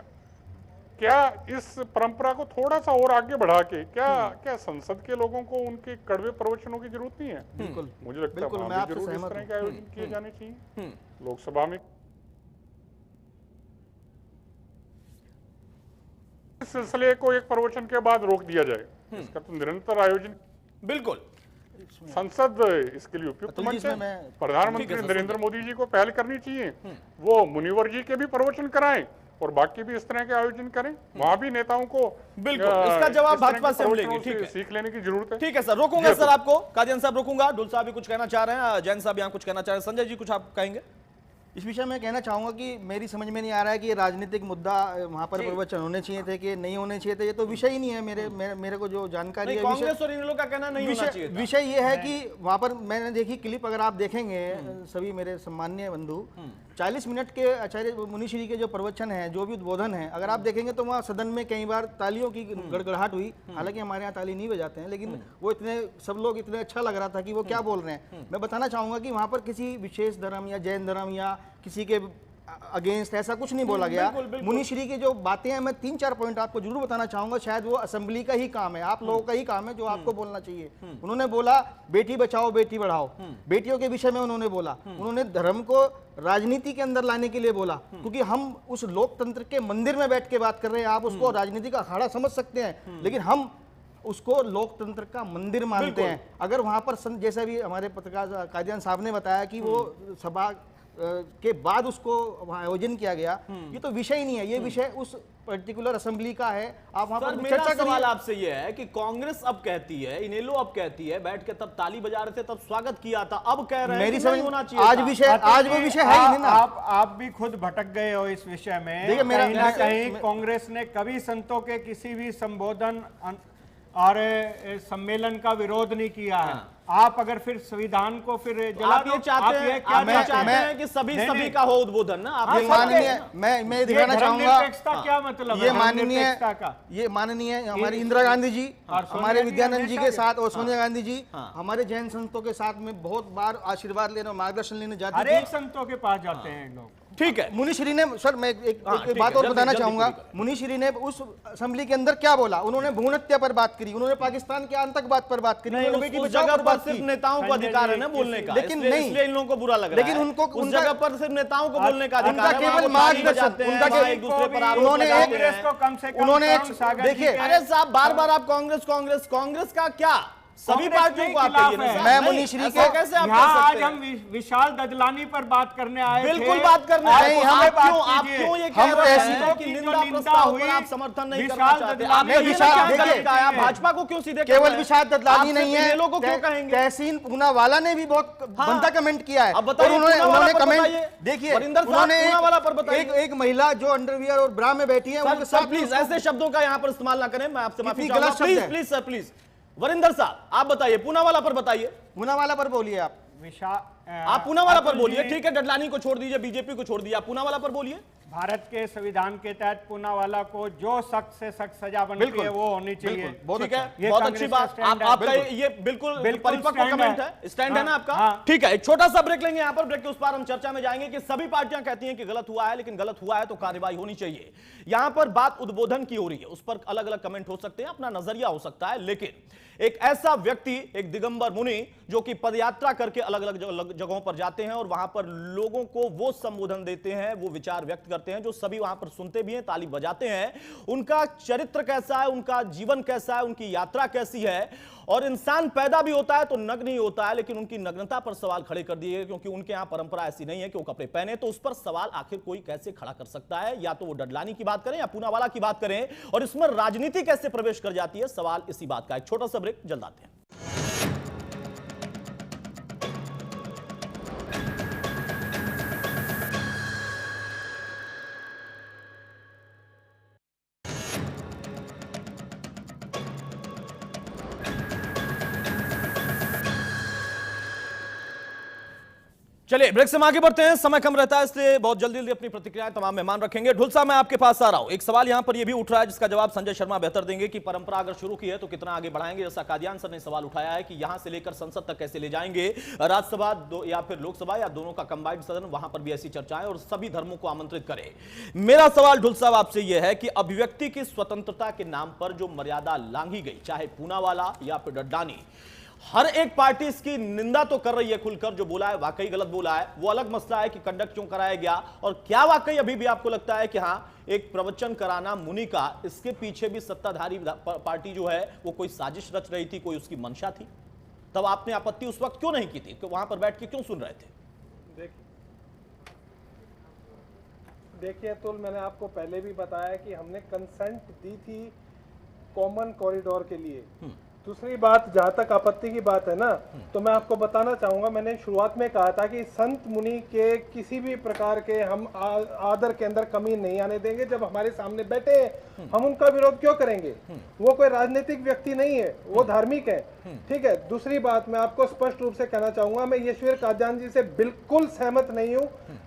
क्या इस परंपरा को थोड़ा सा और आगे बढ़ा के क्या संसद के लोगों को उनके कड़वे प्रवचनों की जरूरत नहीं है? बिल्कुल, मुझे लगता है वहां भी जरूर इस तरह के आयोजन किए जाने चाहिए लोकसभा में। इस सिलसिले को एक प्रवचन के बाद रोक दिया जाए, इसका तो निरंतर आयोजन बिल्कुल संसद इसके लिए उपयुक्त मंच है। प्रधानमंत्री नरेंद्र मोदी जी को पहल करनी चाहिए, वो मुनिवर जी के भी प्रवचन कराएं और बाकी भी इस तरह के आयोजन करें। वहां भी नेताओं को बिल्कुल इसका जवाब भाजपा से हम लेंगे। ठीक है, सीख लेने की जरूरत है। ठीक है सर, रोकूंगा सर आपको। कादियान साहब रोकूंगा, डुल साहब भी कुछ कहना चाह रहे हैं, जैन साहब यहाँ कुछ कहना चाह रहे हैं, संजय जी कुछ आप कहेंगे? इस विषय में कहना चाहूंगा कि मेरी समझ में नहीं आ रहा है कि ये राजनीतिक मुद्दा वहां पर प्रवचन होने चाहिए थे कि नहीं होने चाहिए थे। ये तो विषय ही नहीं है मेरे को जो जानकारी है। कांग्रेस और इन लोगों का कहना नहीं होना चाहिए था। विषय ये है कि वहां पर मैंने देखी क्लिप, अगर आप देखेंगे सभी मेरे सम्माननीय बंधु, 40 मिनट के आचार्य मुनिश्री के जो प्रवचन है, जो भी उद्बोधन है, अगर आप देखेंगे तो वहाँ सदन में कई बार तालियों की गड़गड़ाहट हुई। हालांकि हमारे यहाँ ताली नहीं बजाते हैं, लेकिन वो इतने सब लोग इतने अच्छा लग रहा था कि वो क्या बोल रहे हैं। मैं बताना चाहूंगा कि वहाँ पर किसी विशेष धर्म या जैन धर्म या किसी के अगेंस्ट ऐसा कुछ नहीं बोला गया। मुनिश्री की जो बातें हैं, मैं 3-4 पॉइंट आपको जरूर बताना चाहूंगा। शायद वो असेंबली का ही काम है, आप लोगों का ही काम है जो आपको बोलना चाहिए। उन्होंने बोला बेटी बचाओ बेटी बढ़ाओ, बेटियों के विषय में उन्होंने बोला। उन्होंने धर्म को राजनीति के अंदर लाने के लिए बोला, क्योंकि हम उस लोकतंत्र के मंदिर में बैठ के बात कर रहे हैं। आप उसको राजनीति का अखाड़ा समझ सकते हैं, लेकिन हम उसको लोकतंत्र का मंदिर मानते हैं। अगर वहां पर जैसा भी हमारे पत्रकार कादियान साहब ने बताया कि वो सभा के बाद उसको वहां आयोजन किया गया, ये तो विषय ही नहीं है। ये विषय उस पर्टिकुलर असेंबली का है। आप वहां पर मेरा सवाल आपसे ये है कि कांग्रेस अब कहती है, इनेलो अब कहती है, बैठ के तब ताली बजा रहे थे तब स्वागत किया था, अब कह रहे हैं कि नहीं होना चाहिए। आज वो विषय है ही नहीं ना। आप भी खुद भटक गए हो इस विषय में। देखिए कहीं ना कहीं कांग्रेस ने कभी संतों के किसी भी संबोधन और सम्मेलन का विरोध नहीं किया है। आप अगर फिर संविधान को फिर आप ये चाहते हैं कि सभी का हो उद्बोधन ना? आप माननीय मैं दिखाना चाहूंगा क्या मतलब ये माननीय हमारी इंदिरा गांधी जी, हमारे विद्यानंद जी के साथ और सोनिया गांधी जी हमारे जैन संतों के साथ में बहुत बार आशीर्वाद लेने और मार्गदर्शन लेने जाते हैं। हर एक संतों के पास जाते हैं लोग। ठीक है, मुनिश्री ने, सर मैं एक बात और बताना चाहूंगा। मुनिश्री ने उस असेंबली के अंदर क्या बोला? उन्होंने भ्रूण हत्या पर बात करी, उन्होंने पाकिस्तान के आतंकवाद पर बात करी, उन्होंने बेटी बचाओ पर बात की। सिर्फ नेताओं को अधिकार है ना बोलने का, लेकिन नहीं, इसलिए इन लोगों को बुरा लग रहा है। लेकिन उनको उस जगह पर सिर्फ नेताओं को बोलने का अधिकार है। केवल मार्गदर्शन, उनका एक दूसरे पर आरोप उन्होंने देखिए, अरे साहब बार-बार आप कांग्रेस का क्या सभी पार्टियों को आप कहिए। मैं मुनिश्री को कैसे आप आज हम विशाल ददलानी पर बात करने आए थे। बिल्कुल बात करने आए। आप क्यों ये कह रहे हैं कि निंदा प्रस्ताव पर आप समर्थन नहीं करना चाहते? आप भाजपा को क्यों सीधे केवल विशाल ददलानी नहीं है, लोगों को क्यों कहेंगे? तहसीन पूनावाला ने भी बहुत बनता कमेंट किया है। अब बताइए, उन्होंने कमेंट देखिए, उन्होंने एक महिला जो अंडरवियर और ब्रा में बैठी है उनके साथ, प्लीज ऐसे शब्दों का यहाँ पर इस्तेमाल ना करें, मैं आपसे माफी चाहूंगा। प्लीज सर, प्लीज वरिंदर साहब आप बताइए, पूनावाला पर बताइए। पूनावाला पर बोलिए आप। आप पूनावाला पर बोलिए। ठीक है, डडलानी को छोड़ दीजिए, बीजेपी को छोड़ दीजिए, आप पूनावाला पर बोलिए। भारत के संविधान के तहत पूनावाला को जो सख्त से सख्त सजा बनती है वो होनी चाहिए। ठीक है, बहुत अच्छी बात। आपका ये बिल्कुल परिपक्व कमेंट है, स्टैंड है ना आपका। ठीक है, एक छोटा सा ब्रेक लेंगे। यहाँ पर ब्रेक के उस पार हम चर्चा में जाएंगे कि सभी पार्टियां कहती हैं कि गलत हुआ है, लेकिन गलत हुआ है तो कार्रवाई होनी चाहिए। यहां पर बात उद्बोधन की हो रही है, उस पर अलग अलग कमेंट हो सकते हैं, अपना नजरिया हो सकता है, लेकिन एक ऐसा व्यक्ति, एक दिगंबर मुनि जो कि पदयात्रा करके अलग अलग जगहों पर जाते हैं और वहां पर लोगों को वो संबोधन देते हैं, वो विचार व्यक्त करते हैं जो सभी वहां पर सुनते भी हैं, ताली बजाते हैं। उनका चरित्र कैसा है, उनका जीवन कैसा है, उनकी यात्रा कैसी है। और इंसान पैदा भी होता है तो नग्न ही होता है, लेकिन उनकी नग्नता पर सवाल खड़े कर दिए, क्योंकि उनके यहां परंपरा ऐसी नहीं है कि वो कपड़े पहने, तो उस पर सवाल आखिर कोई कैसे खड़ा कर सकता है? या तो वो डडलानी की बात करें या पूनावाला की बात करें, और इसमें राजनीति कैसे प्रवेश कर जाती है, सवाल इसी बात का। एक छोटा सा ब्रेक, जल्द आते हैं। चलिए ब्रेक से हम आगे बढ़ते हैं, समय कम रहता है इसलिए बहुत जल्दी जल्दी अपनी प्रतिक्रियाएं तमाम मेहमान रखेंगे। ढुल साहब मैं आपके पास आ रहा हूं। एक सवाल यहां पर यह भी उठ रहा है जिसका जवाब संजय शर्मा बेहतर देंगे कि परंपरा अगर शुरू की है तो कितना आगे बढ़ाएंगे। जैसा कादियान सर ने सवाल उठाया है कि यहां से लेकर संसद तक कैसे ले जाएंगे, राज्यसभा या फिर लोकसभा या दोनों का कंबाइंड सदन, वहां पर भी ऐसी चर्चाएं और सभी धर्मों को आमंत्रित करे। मेरा सवाल ढुल साहब आपसे यह है कि अभिव्यक्ति की स्वतंत्रता के नाम पर जो मर्यादा लांघी गई, चाहे पूनावाला या फिर डड्डानी, हर एक पार्टी इसकी निंदा तो कर रही है खुलकर, जो बोला है वाकई गलत बोला है। वो अलग मसला है कि कंडक्ट क्यों कराया गया और क्या वाकई अभी भी आपको लगता है कि हाँ एक प्रवचन कराना मुनि का, इसके पीछे भी सत्ताधारी पार्टी जो है वो कोई साजिश रच रही थी, कोई उसकी मंशा थी? तब आपने आपत्ति उस वक्त क्यों नहीं की थी, वहां पर बैठ के क्यों सुन रहे थे? देखिए अतुल, मैंने आपको पहले भी बताया कि हमने कंसेंट दी थी कॉमन कॉरिडोर के लिए। दूसरी बात, जहां तक आपत्ति की बात है ना, तो मैं आपको बताना चाहूंगा, मैंने शुरुआत में कहा था कि संत मुनि के किसी भी प्रकार के हम आदर के अंदर कमी नहीं आने देंगे। जब हमारे सामने बैठे हैं हम उनका विरोध क्यों करेंगे? वो कोई राजनीतिक व्यक्ति नहीं है, वो धार्मिक है, ठीक है। दूसरी बात मैं आपको स्पष्ट रूप से कहना चाहूंगा, मैं यशवीर कादियान जी से बिल्कुल सहमत नहीं हूं।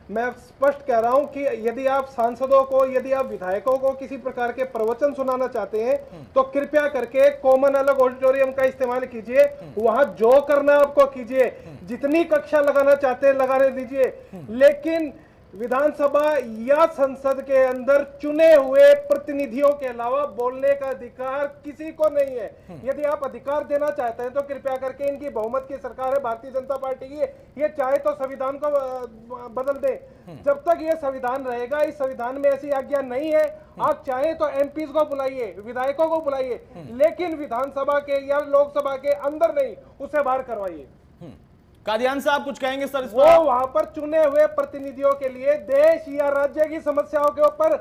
मैं स्पष्ट कह रहा हूं कि यदि आप सांसदों को, यदि आप विधायकों को किसी प्रकार के प्रवचन सुनाना चाहते हैं तो कृपया करके कॉमन अलग ऑडिटोरियम का इस्तेमाल कीजिए, वहां जो करना आपको कीजिए, जितनी कक्षा लगाना चाहते हैं लगाने दीजिए, लेकिन विधानसभा या संसद के अंदर चुने हुए प्रतिनिधियों के अलावा बोलने का अधिकार किसी को नहीं है। यदि आप अधिकार देना चाहते हैं तो कृपया करके, इनकी बहुमत की सरकार है भारतीय जनता पार्टी की, ये चाहे तो संविधान को बदल दे। जब तक ये संविधान रहेगा, इस संविधान में ऐसी आज्ञा नहीं है। आप चाहे तो एमपीज को बुलाइए, विधायकों को बुलाइए, लेकिन विधानसभा के या लोकसभा के अंदर नहीं, उसे बाहर करवाइए। कादियान साहब कुछ कहेंगे सर इस वो वहां पर चुने हुए प्रतिनिधियों के लिए, देश या राज्य की समस्याओं के ऊपर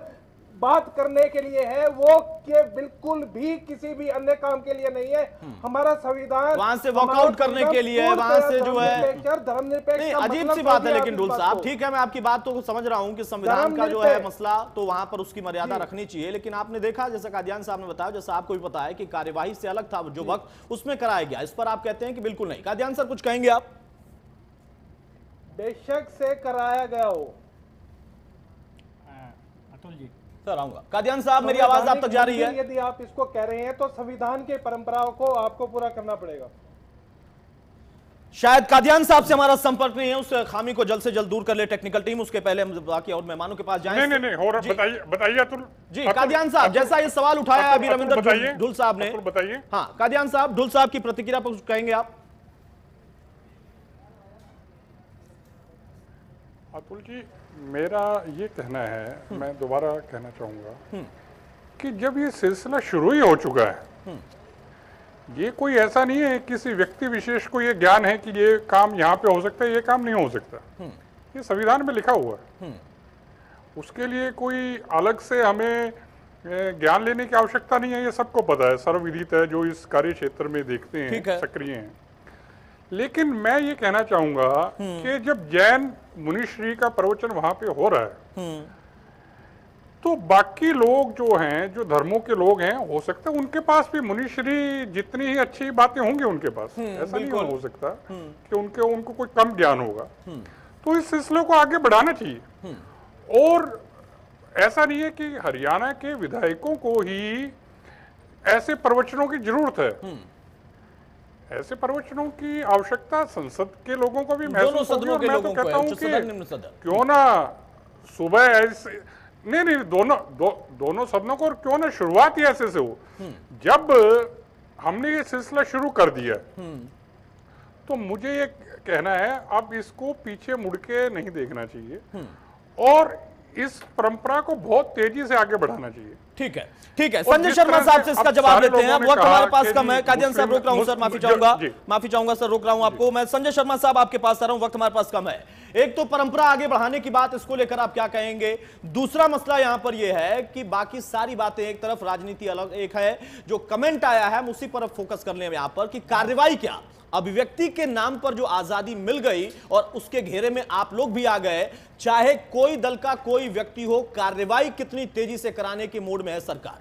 बात करने के लिए है, वो के बिल्कुल भी किसी भी अन्य काम के लिए नहीं है। हमारा संविधान वहां से वॉकआउट करने के लिए, वहां से जो है धर्मनिरपेक्ष, अजीब सी बात है। लेकिन ढुल साहब ठीक है, मैं आपकी बात तो समझ रहा हूं कि संविधान का जो है मसला, तो वहां पर उसकी मर्यादा रखनी चाहिए। लेकिन आपने देखा, जैसा कादियान साहब ने बताया, जैसा आपको भी पता है कि कार्यवाही से अलग था जो वक्त, उसमें कराया गया। इस पर आप कहते हैं कि बिल्कुल नहीं। कादियान सर कुछ कहेंगे आप? बेशक से कराया गया हो। अतुल जी सर आऊंगा। कादियान साहब मेरी आवाज आप तक जा रही है? यदि आप इसको कह रहे हैं तो संविधान के परंपराओं को आपको पूरा करना पड़ेगा। शायद कादियान साहब से हमारा संपर्क नहीं है, उस खामी को जल्द से जल्द दूर कर ले टेक्निकल टीम। उसके पहले हम बाकी और मेहमानों के पास जाएं। नहीं हो रहा, बताइए अतुल जी। कादियान साहब, जैसा ये सवाल उठाया अभी रविंद्र ढुल साहब ने, बताइए। हाँ कादियान साहब, ढुल साहब की प्रतिक्रिया पर कुछ कहेंगे आप? अतुल जी, मेरा ये कहना है, मैं दोबारा कहना चाहूँगा कि जब ये सिलसिला शुरू ही हो चुका है, ये कोई ऐसा नहीं है किसी व्यक्ति विशेष को ये ज्ञान है कि ये काम यहाँ पे हो सकता है, ये काम नहीं हो सकता। ये संविधान में लिखा हुआ है, उसके लिए कोई अलग से हमें ज्ञान लेने की आवश्यकता नहीं है। ये सबको पता है, सर्वविदित है, जो इस कार्य क्षेत्र में देखते हैं, सक्रिय हैं। लेकिन मैं ये कहना चाहूंगा कि जब जैन मुनिश्री का प्रवचन वहां पे हो रहा है, तो बाकी लोग जो हैं, जो धर्मों के लोग हैं, हो सकता है उनके पास भी मुनिश्री जितनी ही अच्छी बातें होंगी उनके पास, ऐसा नहीं हो सकता कि उनको कोई कम ज्ञान होगा। तो इस सिलसिले को आगे बढ़ाना चाहिए। और ऐसा नहीं है कि हरियाणा के विधायकों को ही ऐसे प्रवचनों की जरूरत है, ऐसे प्रवचनों की आवश्यकता संसद के लोगों को भी महसूस होगी। और मैं तो कहता हूं कि क्यों ना सुबह ऐसे नहीं दोनों सदनों को, और क्यों ना शुरुआत ही ऐसे से हो। जब हमने ये सिलसिला शुरू कर दिया तो मुझे ये कहना है, अब इसको पीछे मुड़ के नहीं देखना चाहिए और इस परंपरा को बहुत तेजी से आगे बढ़ाना चाहिए। ठीक है, ठीक है। संजय शर्मा साहब से इसका जवाब लेते हैं। वक्त हमारे पास कम है। कादियान साहब रोक रहा हूं सर, माफी चाहूंगा सर, रोक रहा हूं आपको मैं। संजय शर्मा साहब आपके पास आ रहा हूं, वक्त हमारे पास कम है। एक तो परंपरा आगे बढ़ाने की बात, इसको लेकर आप क्या कहेंगे? दूसरा मसला यहां पर यह है कि बाकी सारी बातें एक तरफ, राजनीति अलग एक है। जो कमेंट आया है हम उसी पर फोकस कर लें यहां पर कि कार्रवाई क्या, अभिव्यक्ति के नाम पर जो आजादी मिल गई और उसके घेरे में आप लोग भी आ गए, चाहे कोई दल का कोई व्यक्ति हो, कार्रवाई कितनी तेजी से कराने के मोड में है सरकार?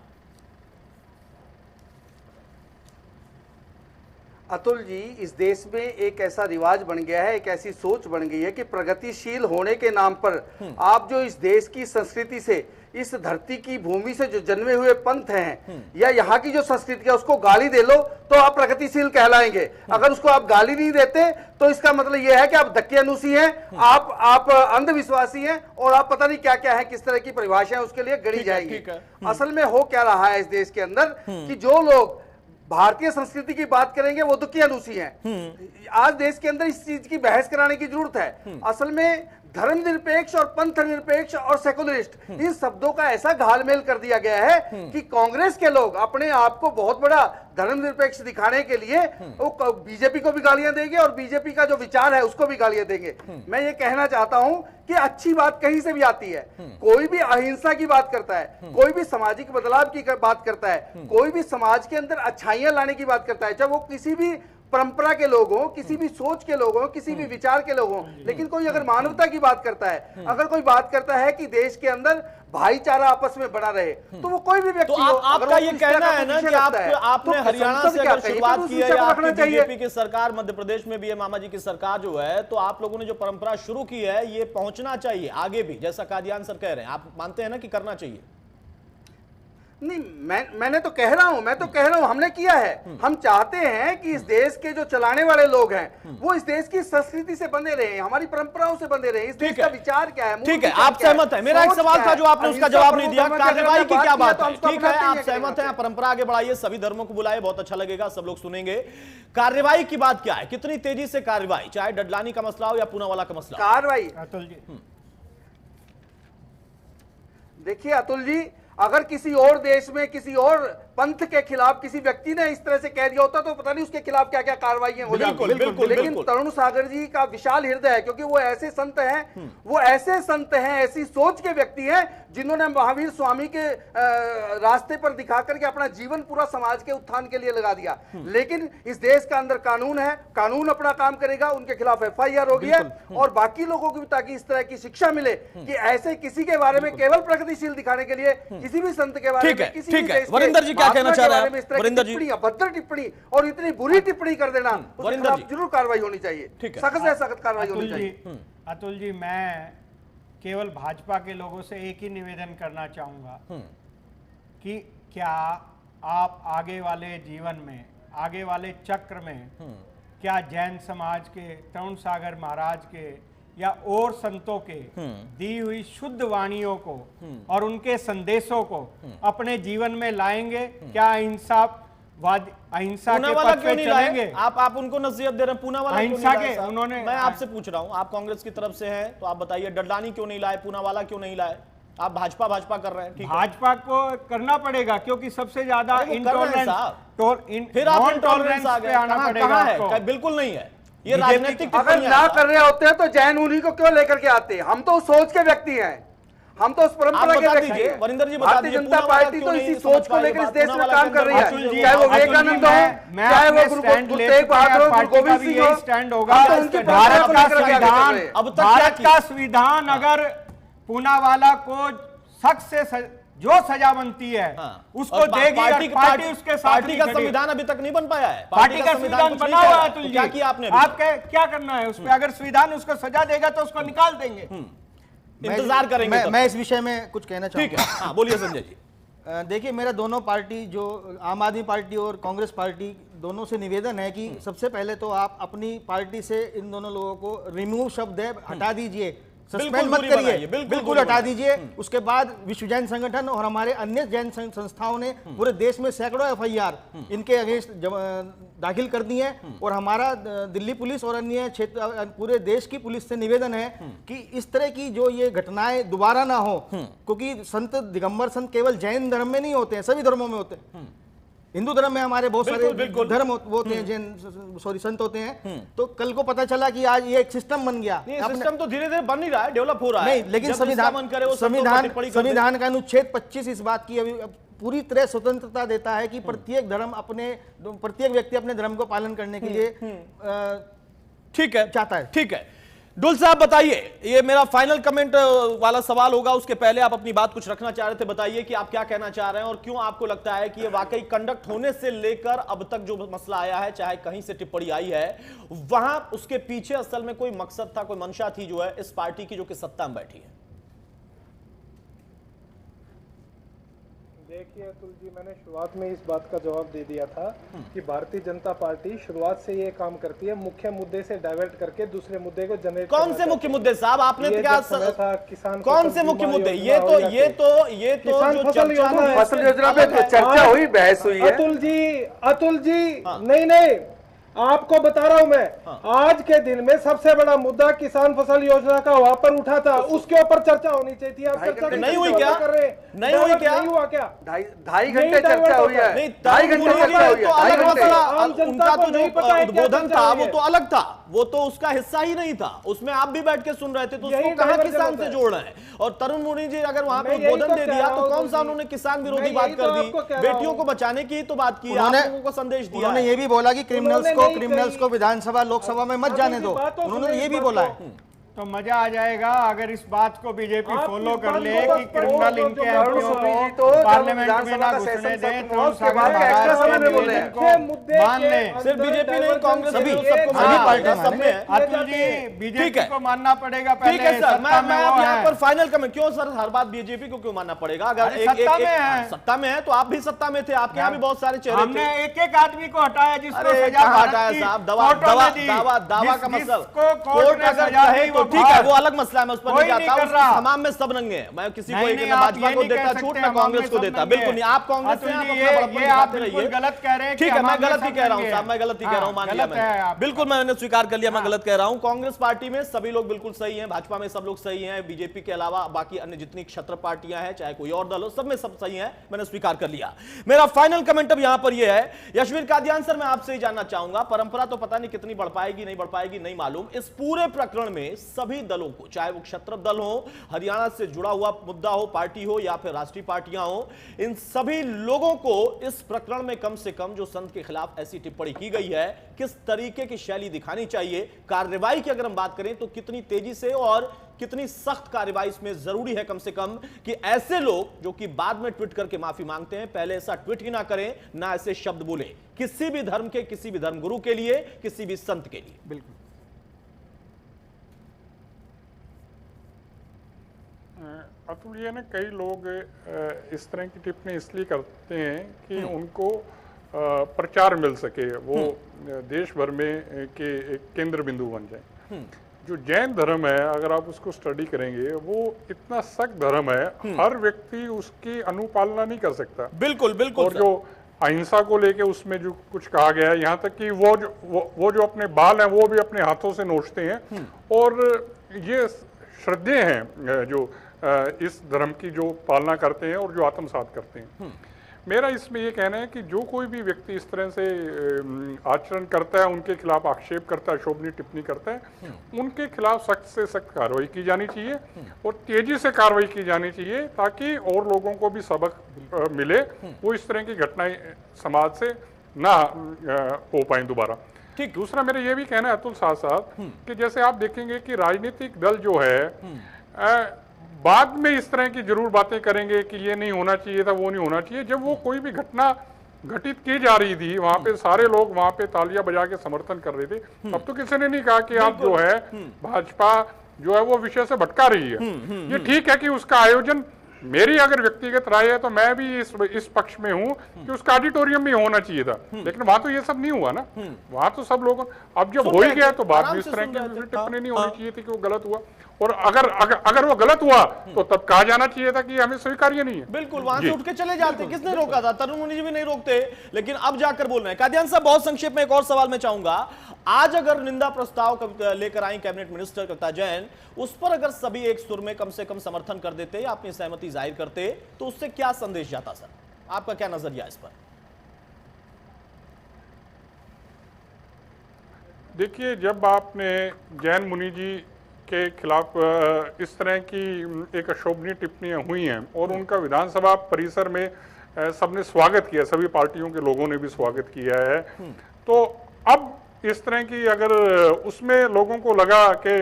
अतुल जी, इस देश में एक ऐसा रिवाज बन गया है, एक ऐसी सोच बन गई है कि प्रगतिशील होने के नाम पर आप जो इस देश की संस्कृति से, इस धरती की भूमि से जो जन्मे हुए पंथ हैं या यहाँ की जो संस्कृति है उसको गाली दे लो तो आप प्रगतिशील कहलाएंगे। अगर उसको आप गाली नहीं देते तो इसका मतलब यह है कि आप दक्यानुसी हैं, आप अंधविश्वासी हैं और आप पता नहीं क्या क्या है, किस तरह की परिभाषाएं उसके लिए गढ़ी जाएंगी। असल में हो क्या रहा है इस देश के अंदर कि जो लोग भारतीय संस्कृति की बात करेंगे वो दक्यानुसी हैं। आज देश के अंदर इस चीज की बहस कराने की जरूरत है। असल में धर्मनिरपेक्ष और पंथ निरपेक्ष और सेकुलरिस्ट, इन शब्दों का ऐसा घालमेल कर दिया गया है कि कांग्रेस के लोग अपने आप को बहुत बड़ा धर्मनिरपेक्ष दिखाने के लिए वो बीजेपी को भी गालियां देंगे और बीजेपी का जो विचार है उसको भी गालियां देंगे। मैं ये कहना चाहता हूं कि अच्छी बात कहीं से भी आती है। कोई भी अहिंसा की बात करता है, कोई भी सामाजिक बदलाव की बात करता है, कोई भी समाज के अंदर अच्छाइयां लाने की बात करता है, चाहे वो किसी भी परंपरा के लोग हों, किसी भी सोच के लोग हों, किसी भी विचार के लोग हों। लेकिन कोई अगर मानवता की बात करता है, अगर कोई बात करता है कि देश के अंदर भाईचारा आपस में बना रहे, तो वो कोई भी व्यक्ति तो आपका ये कहना है ना कि आपने हरियाणा से अगर शुरुआत की है, आपकी बीजेपी की सरकार, मध्य प्रदेश में भी है मामा जी की सरकार जो है, तो आप लोगों ने जो परंपरा शुरू की है ये पहुंचना चाहिए आगे भी, जैसा कादियान सर कह रहे हैं। आप मानते हैं ना कि करना चाहिए? नहीं, मैं तो कह रहा हूं, हमने किया है। हम चाहते हैं कि इस देश के जो चलाने वाले लोग हैं वो इस देश की संस्कृति से बंधे रहे, हमारी परंपराओं से बंधे रहे। इस देश का विचार क्या है? ठीक है, आप सहमत हैं? मेरा एक सवाल था जो आपने उसका जवाब नहीं दिया, कार्रवाई की क्या बात है? ठीक है, आप सहमत हैं, परंपरा आगे बढ़ाइए, सभी धर्मों को बुलाइए, बहुत अच्छा लगेगा, सब लोग सुनेंगे। कार्रवाई की बात क्या है? कितनी तेजी से कार्रवाई, चाहे डडलानी का मसला हो या पूनावाला का मसला? कार्रवाई अतुल जी, देखिए अतुल जी, अगर किसी और देश में किसी और पंथ के खिलाफ किसी व्यक्ति ने इस तरह से कह दिया होता तो पता नहीं उसके खिलाफ क्या क्या कार्रवाई हो जाती। लेकिन तरुण सागर जी का विशाल हृदय है, क्योंकि वो ऐसे संत हैं, ऐसी सोच के व्यक्ति हैं जिन्होंने महावीर स्वामी के रास्ते पर दिखा करके अपना जीवन पूरा समाज के उत्थान के लिए लगा दिया। लेकिन इस देश का अंदर कानून है, कानून अपना काम करेगा, उनके खिलाफ FIR होगी है और बाकी लोगों को भी ताकि इस तरह की शिक्षा मिले कि ऐसे किसी के बारे में केवल प्रगतिशील दिखाने के लिए किसी भी संत के बारे में, किसी भी वरिंदर जी क्या कहना चाह रहे हैं? वरिंदर जी, अभद्र टिप्पणी और इतनी बुरी टिप्पणी कर देना, उसके खिलाफ जरूर कार्रवाई होनी चाहिए, सख्त से सख्त कार्रवाई होनी चाहिए। अतुल जी, मैं केवल भाजपा के लोगों से एक ही निवेदन करना चाहूंगा कि क्या आप आगे वाले जीवन में, आगे वाले चक्र में क्या जैन समाज के, तरुण सागर महाराज के या और संतों के दी हुई शुद्ध वाणियों को और उनके संदेशों को अपने जीवन में लाएंगे? क्या अहिंसा के पथ पे चलेंगे? आप उनको नसीहत दे रहे हैं, पूनावाला अहिंसा के उन्होंने, मैं आपसे पूछ रहा हूं, आप कांग्रेस की तरफ से हैं तो आप बताइए, डडलानी क्यों नहीं लाए, पूनावाला क्यों नहीं लाए? आप भाजपा कर रहे हैं, ठीक है, भाजपा को करना पड़ेगा क्योंकि सबसे ज्यादा इंटॉलरेंस, फिर आप इंटॉलरेंस आ गए, आना पड़ेगा। बिल्कुल नहीं है ये राजनीतिक। अगर ना कर रहे होते हैं तो जैन मुनि को क्यों लेकर के आते? हम तो सोच के व्यक्ति हैं, हम तो उस परंपरा के व्यक्ति हैं। वरिंदर जी, भारतीय जनता पार्टी तो इसी सोच को लेकर इस देश में काम कर रही है, चाहे वो विवेकानंद हो, चाहे वो गुरु तेग बहादुर हो, गुरु गोविंद सिंह हो, स्टैंड होगा। भारत का संविधान अगर पूनावाला को सख्त से जो सजा बनती है उसको देगी, पार्टी उसके साथ। पार्टी का संविधान अभी तक नहीं बन पाया है, पार्टी का संविधान बना हुआ है अतुल जी, क्या किया आपने? आप क्या करना है उस पर? अगर संविधान उसको सजा देगा तो उसको निकाल देंगे, इंतजार करेंगे। मैं इस विषय में कुछ कहना चाहूंगा। ठीक है, बोलिए संजय जी। देखिए, मेरा दोनों पार्टी, जो आम आदमी पार्टी और कांग्रेस पार्टी, दोनों से निवेदन है कि सबसे पहले तो आप अपनी पार्टी से इन दोनों लोगों को रिमूव शब्द है हटा दीजिए, सस्पेंड मत करिए, बिल्कुल हटा दीजिए। उसके बाद विश्व जैन संगठन और हमारे अन्य जैन संस्थाओं ने पूरे देश में सैकड़ों FIR इनके अगेंस्ट दाखिल कर दी है और हमारा दिल्ली पुलिस और अन्य क्षेत्र, पूरे देश की पुलिस से निवेदन है कि इस तरह की जो ये घटनाएं दोबारा ना हो, क्योंकि संत दिगंबर संत केवल जैन धर्म में नहीं होते हैं, सभी धर्मों में होते हैं। हिंदू धर्म में हमारे बहुत सारे धर्म होते हैं, जैन संत होते हैं। तो कल को पता चला कि आज ये एक सिस्टम बन गया। सिस्टम तो धीरे धीरे बन ही रहा है, डेवलप हो रहा है। नहीं, लेकिन संविधान का अनुच्छेद 25 इस बात की अभी पूरी तरह स्वतंत्रता देता है कि प्रत्येक व्यक्ति अपने धर्म को पालन करने के लिए ठीक है, चाहता है। ठीक है। डुल साहब बताइए, ये मेरा फाइनल कमेंट वाला सवाल होगा, उसके पहले आप अपनी बात कुछ रखना चाह रहे थे, बताइए कि आप क्या कहना चाह रहे हैं और क्यों आपको लगता है कि ये वाकई कंडक्ट होने से लेकर अब तक जो मसला आया है, चाहे कहीं से टिप्पणी आई है, वहां उसके पीछे असल में कोई मकसद था, कोई मंशा थी जो है इस पार्टी की जो कि सत्ता में बैठी है। देखिए अतुल जी, मैंने शुरुआत में इस बात का जवाब दे दिया था कि भारतीय जनता पार्टी शुरुआत से ये काम करती है, मुख्य मुद्दे से डाइवर्ट करके दूसरे मुद्दे को जनरेट। कौन से मुख्य मुद्दे साहब, आपने क्या था किसान, कौन से मुख्य मुद्दे? ये तो फसल योजना पे चर्चा हुई, बहस हुई है। अतुल जी नहीं, आपको बता रहा हूं मैं, आज के दिन में सबसे बड़ा मुद्दा किसान फसल योजना का वहां पर उठा था, उसके ऊपर चर्चा होनी चाहिए थी। आप चर्चा नहीं हुई क्या? नहीं हुई क्या? नहीं हुआ क्या? 2.5 घंटे चर्चा हुई है। नहीं, 2.5 घंटे चर्चा हुई है, अलग मसला। उनका तो जो उद्बोधन था वो तो अलग था, वो तो उसका हिस्सा ही नहीं था, उसमें आप भी बैठ के सुन रहे थे, तो उसको कहां किसान से जोड़ रहे हैं? और तरुण मुनि जी अगर वहां पे उद्बोधन दे दिया तो कौन सा उन्होंने किसान विरोधी बात कर दी? बेटियों को बचाने की तो बात की, आप लोगों को संदेश दिया। उन्होंने ये भी बोला कि क्रिमिनल्स को विधानसभा लोकसभा में मत जाने दो, उन्होंने ये भी बोला है। तो मजा आ जाएगा अगर इस बात को बीजेपी फॉलो कर ले कि क्रिमिनल इनके एमपीओ को पार्लियामेंट में ना घुसने दें, तो मान लें। सिर्फ बीजेपी नहीं, कांग्रेस सभी पार्टी। अतुल जी, बीजेपी को मानना पड़ेगा पहले। ठीक है सर, मैं अब यहाँ पर फाइनल कमेंट, क्यों सर हर बात बीजेपी को क्यों मानना पड़ेगा? अगर सत्ता में है तो आप भी सत्ता में थे, आपके यहाँ भी बहुत सारे चेहरे थे। हमने एक आदमी को हटाया जिसको सजा हटाया साहब, दावा का मसला कोर्ट अगर कहे तो ठीक है, वो अलग मसला है, मैं उस पर नहीं जाता हूं। तमाम में सब रंगे हैं, मैं किसी को मैं भाजपा को देता छूट, मैं कांग्रेस को देता, बिल्कुल नहीं। आप कांग्रेस से आप अपना बड़प्पन दिखाते रहिए, गलत कह रहे हैं। ठीक है, मैं गलत ही कह रहा हूं साहब, मैं गलत ही कह रहा हूं, मान लिया मैंने, बिल्कुल मैंने स्वीकार कर लिया, मैं गलत कह रहा हूं। कांग्रेस पार्टी में सभी लोग बिल्कुल सही हैं, भाजपा में सब लोग सही हैं, बीजेपी के अलावा बाकी अन्य जितनी क्षत्र पार्टियां हैं, चाहे कोई और दल हो, सब में सब सही हैं, मैंने स्वीकार कर लिया। मेरा फाइनल कमेंट अब यहां पर यह है, यशवीर कादियान सर, मैं आपसे ही जानना चाहूंगा, परंपरा तो पता नहीं कितनी बढ़ पाएगी नहीं बढ़ पाएगी नहीं मालूम, इस पूरे प्रकरण में सभी दलों को, चाहे वो क्षत्र दल हो, हरियाणा से जुड़ा हुआ मुद्दा हो, पार्टी हो या फिर राष्ट्रीय पार्टियां हो, इन सभी लोगों को इस प्रकरण में कम से कम जो संत के खिलाफ ऐसी टिप्पणी की गई है, किस तरीके की शैली दिखानी चाहिए? कार्रवाई की अगर हम बात करें तो कितनी तेजी से और कितनी सख्त कार्रवाई इसमें जरूरी है, कम से कम कि ऐसे लोग जो कि बाद में ट्वीट करके माफी मांगते हैं, पहले ऐसा ट्वीट ही ना करें, ना ऐसे शब्द बोले किसी भी धर्म के, किसी भी धर्मगुरु के लिए, किसी भी संत के लिए। बिल्कुल अतुल, ये ना कई लोग इस तरह की टिप्पणी इसलिए करते हैं कि उनको प्रचार मिल सके, वो देश भर में के एक केंद्र बिंदु बन जाए। जो जैन धर्म है, अगर आप उसको स्टडी करेंगे, वो इतना सख्त धर्म है, हर व्यक्ति उसकी अनुपालना नहीं कर सकता। बिल्कुल बिल्कुल। और जो अहिंसा को लेके उसमें जो कुछ कहा गया है, यहाँ तक कि वो जो अपने बाल हैं वो भी अपने हाथों से नोचते हैं, और ये श्रद्धेय हैं जो इस धर्म की जो पालना करते हैं और जो आत्मसात करते हैं। मेरा इसमें ये कहना है कि जो कोई भी व्यक्ति इस तरह से आचरण करता है, उनके खिलाफ आक्षेप करता है, शोभनीय टिप्पणी करता है, उनके खिलाफ सख्त से सख्त कार्रवाई की जानी चाहिए और तेजी से कार्रवाई की जानी चाहिए, ताकि और लोगों को भी सबक मिले, वो इस तरह की घटनाएं समाज से ना हो पाए दोबारा। ठीक, दूसरा मेरा ये भी कहना है अतुल साथ कि जैसे आप देखेंगे कि राजनीतिक दल जो है बाद में इस तरह की जरूर बातें करेंगे कि ये नहीं होना चाहिए था, वो नहीं होना चाहिए। जब वो कोई भी घटना घटित की जा रही थी, वहां पे सारे लोग वहां पे तालियां बजा के समर्थन कर रहे थे, अब तो किसी ने नहीं कहा कि आप जो है भाजपा जो है वो विषय से भटका रही है। ये ठीक है कि उसका आयोजन, मेरी अगर व्यक्तिगत राय है तो मैं भी इस पक्ष में हूं कि उसका ऑडिटोरियम में होना चाहिए था, लेकिन वहां तो ये सब नहीं हुआ ना, वहां तो सब लोगों, अब जब हो ही गया तो बाद में इस तरह की टिप्पणी नहीं होनी चाहिए थी कि वो गलत हुआ, और अगर वो गलत हुआ तो तब कहा जाना चाहिए था कि हमें स्वीकार्य नहीं है। बिल्कुल, वहां से उठ के चले जाते, किसने रोका था? तरुण मुनि जी भी नहीं रोकते, लेकिन अब जाकर बोल रहे हैं। कादियान साहब, बहुत संक्षेप में एक और सवाल मैं चाहूंगा, आज अगर निंदा प्रस्ताव लेकर आई कैबिनेट मिनिस्टर कविता जैन, उस पर अगर सभी एक सुर में कम से कम समर्थन कर देते या अपनी सहमति जाहिर करते, तो उससे क्या संदेश जाता? सर, आपका क्या नजरिया इस पर? देखिए, जब आपने जैन मुनि जी के खिलाफ इस तरह की एक अशोभनीय टिप्पणियां हुई हैं और उनका विधानसभा परिसर में सबने स्वागत किया, सभी पार्टियों के लोगों ने भी स्वागत किया है, तो अब इस तरह की अगर उसमें लोगों को लगा कि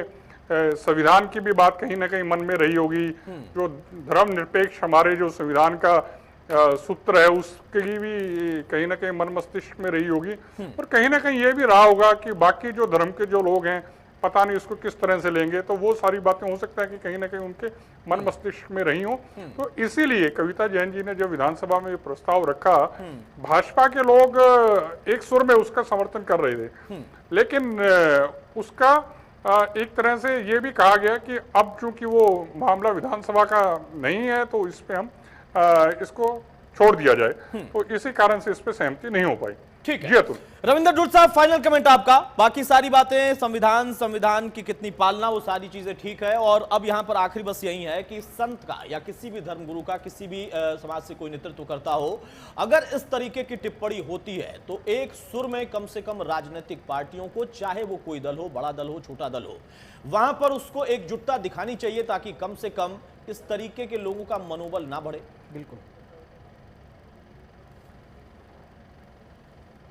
संविधान की भी बात कहीं ना कहीं मन में रही होगी, जो धर्मनिरपेक्ष हमारे जो संविधान का सूत्र है उसकी भी कहीं ना कहीं मन मस्तिष्क में रही होगी, और कहीं ना कहीं ये भी रहा होगा कि बाकी जो धर्म के जो लोग हैं पता नहीं उसको किस तरह से लेंगे, तो वो सारी बातें हो सकता है कि कहीं ना कहीं उनके मन मस्तिष्क में रही हो। तो इसीलिए कविता जैन जी ने जब विधानसभा में ये प्रस्ताव रखा, भाजपा के लोग एक सुर में उसका समर्थन कर रहे थे, लेकिन उसका एक तरह से ये भी कहा गया कि अब चूंकि वो मामला विधानसभा का नहीं है तो इस पे हम इसको छोड़ दिया जाए, तो इसी कारण से इस पे सहमति नहीं हो पाई। ठीक है जी अतुल। रविंद्र जूट साहब, फाइनल कमेंट आपका। बाकी सारी बातें संविधान की कितनी पालना, वो सारी चीजें ठीक है, और अब यहां पर आखिरी बस यही है कि संत का या किसी भी धर्मगुरु का, किसी भी समाज से कोई नेतृत्व करता हो, अगर इस तरीके की टिप्पणी होती है तो एक सुर में कम से कम राजनीतिक पार्टियों को, चाहे वो कोई दल हो, बड़ा दल हो, छोटा दल हो, वहां पर उसको एकजुटता दिखानी चाहिए, ताकि कम से कम इस तरीके के लोगों का मनोबल ना बढ़े। बिल्कुल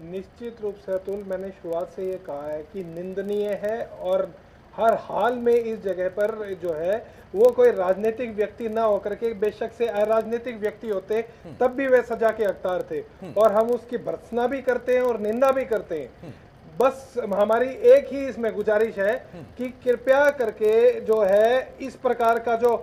निश्चित रूप से अतुल, मैंने शुरुआत से ये कहा है कि निंदनीय है, और हर हाल में इस जगह पर जो है वो कोई राजनीतिक व्यक्ति ना होकर के, बेशक से अराजनीतिक व्यक्ति होते तब भी वे सजा के हकदार थे, और हम उसकी भर्त्सना भी करते हैं और निंदा भी करते हैं। बस हमारी एक ही इसमें गुजारिश है कि कृपया करके जो है इस प्रकार का जो,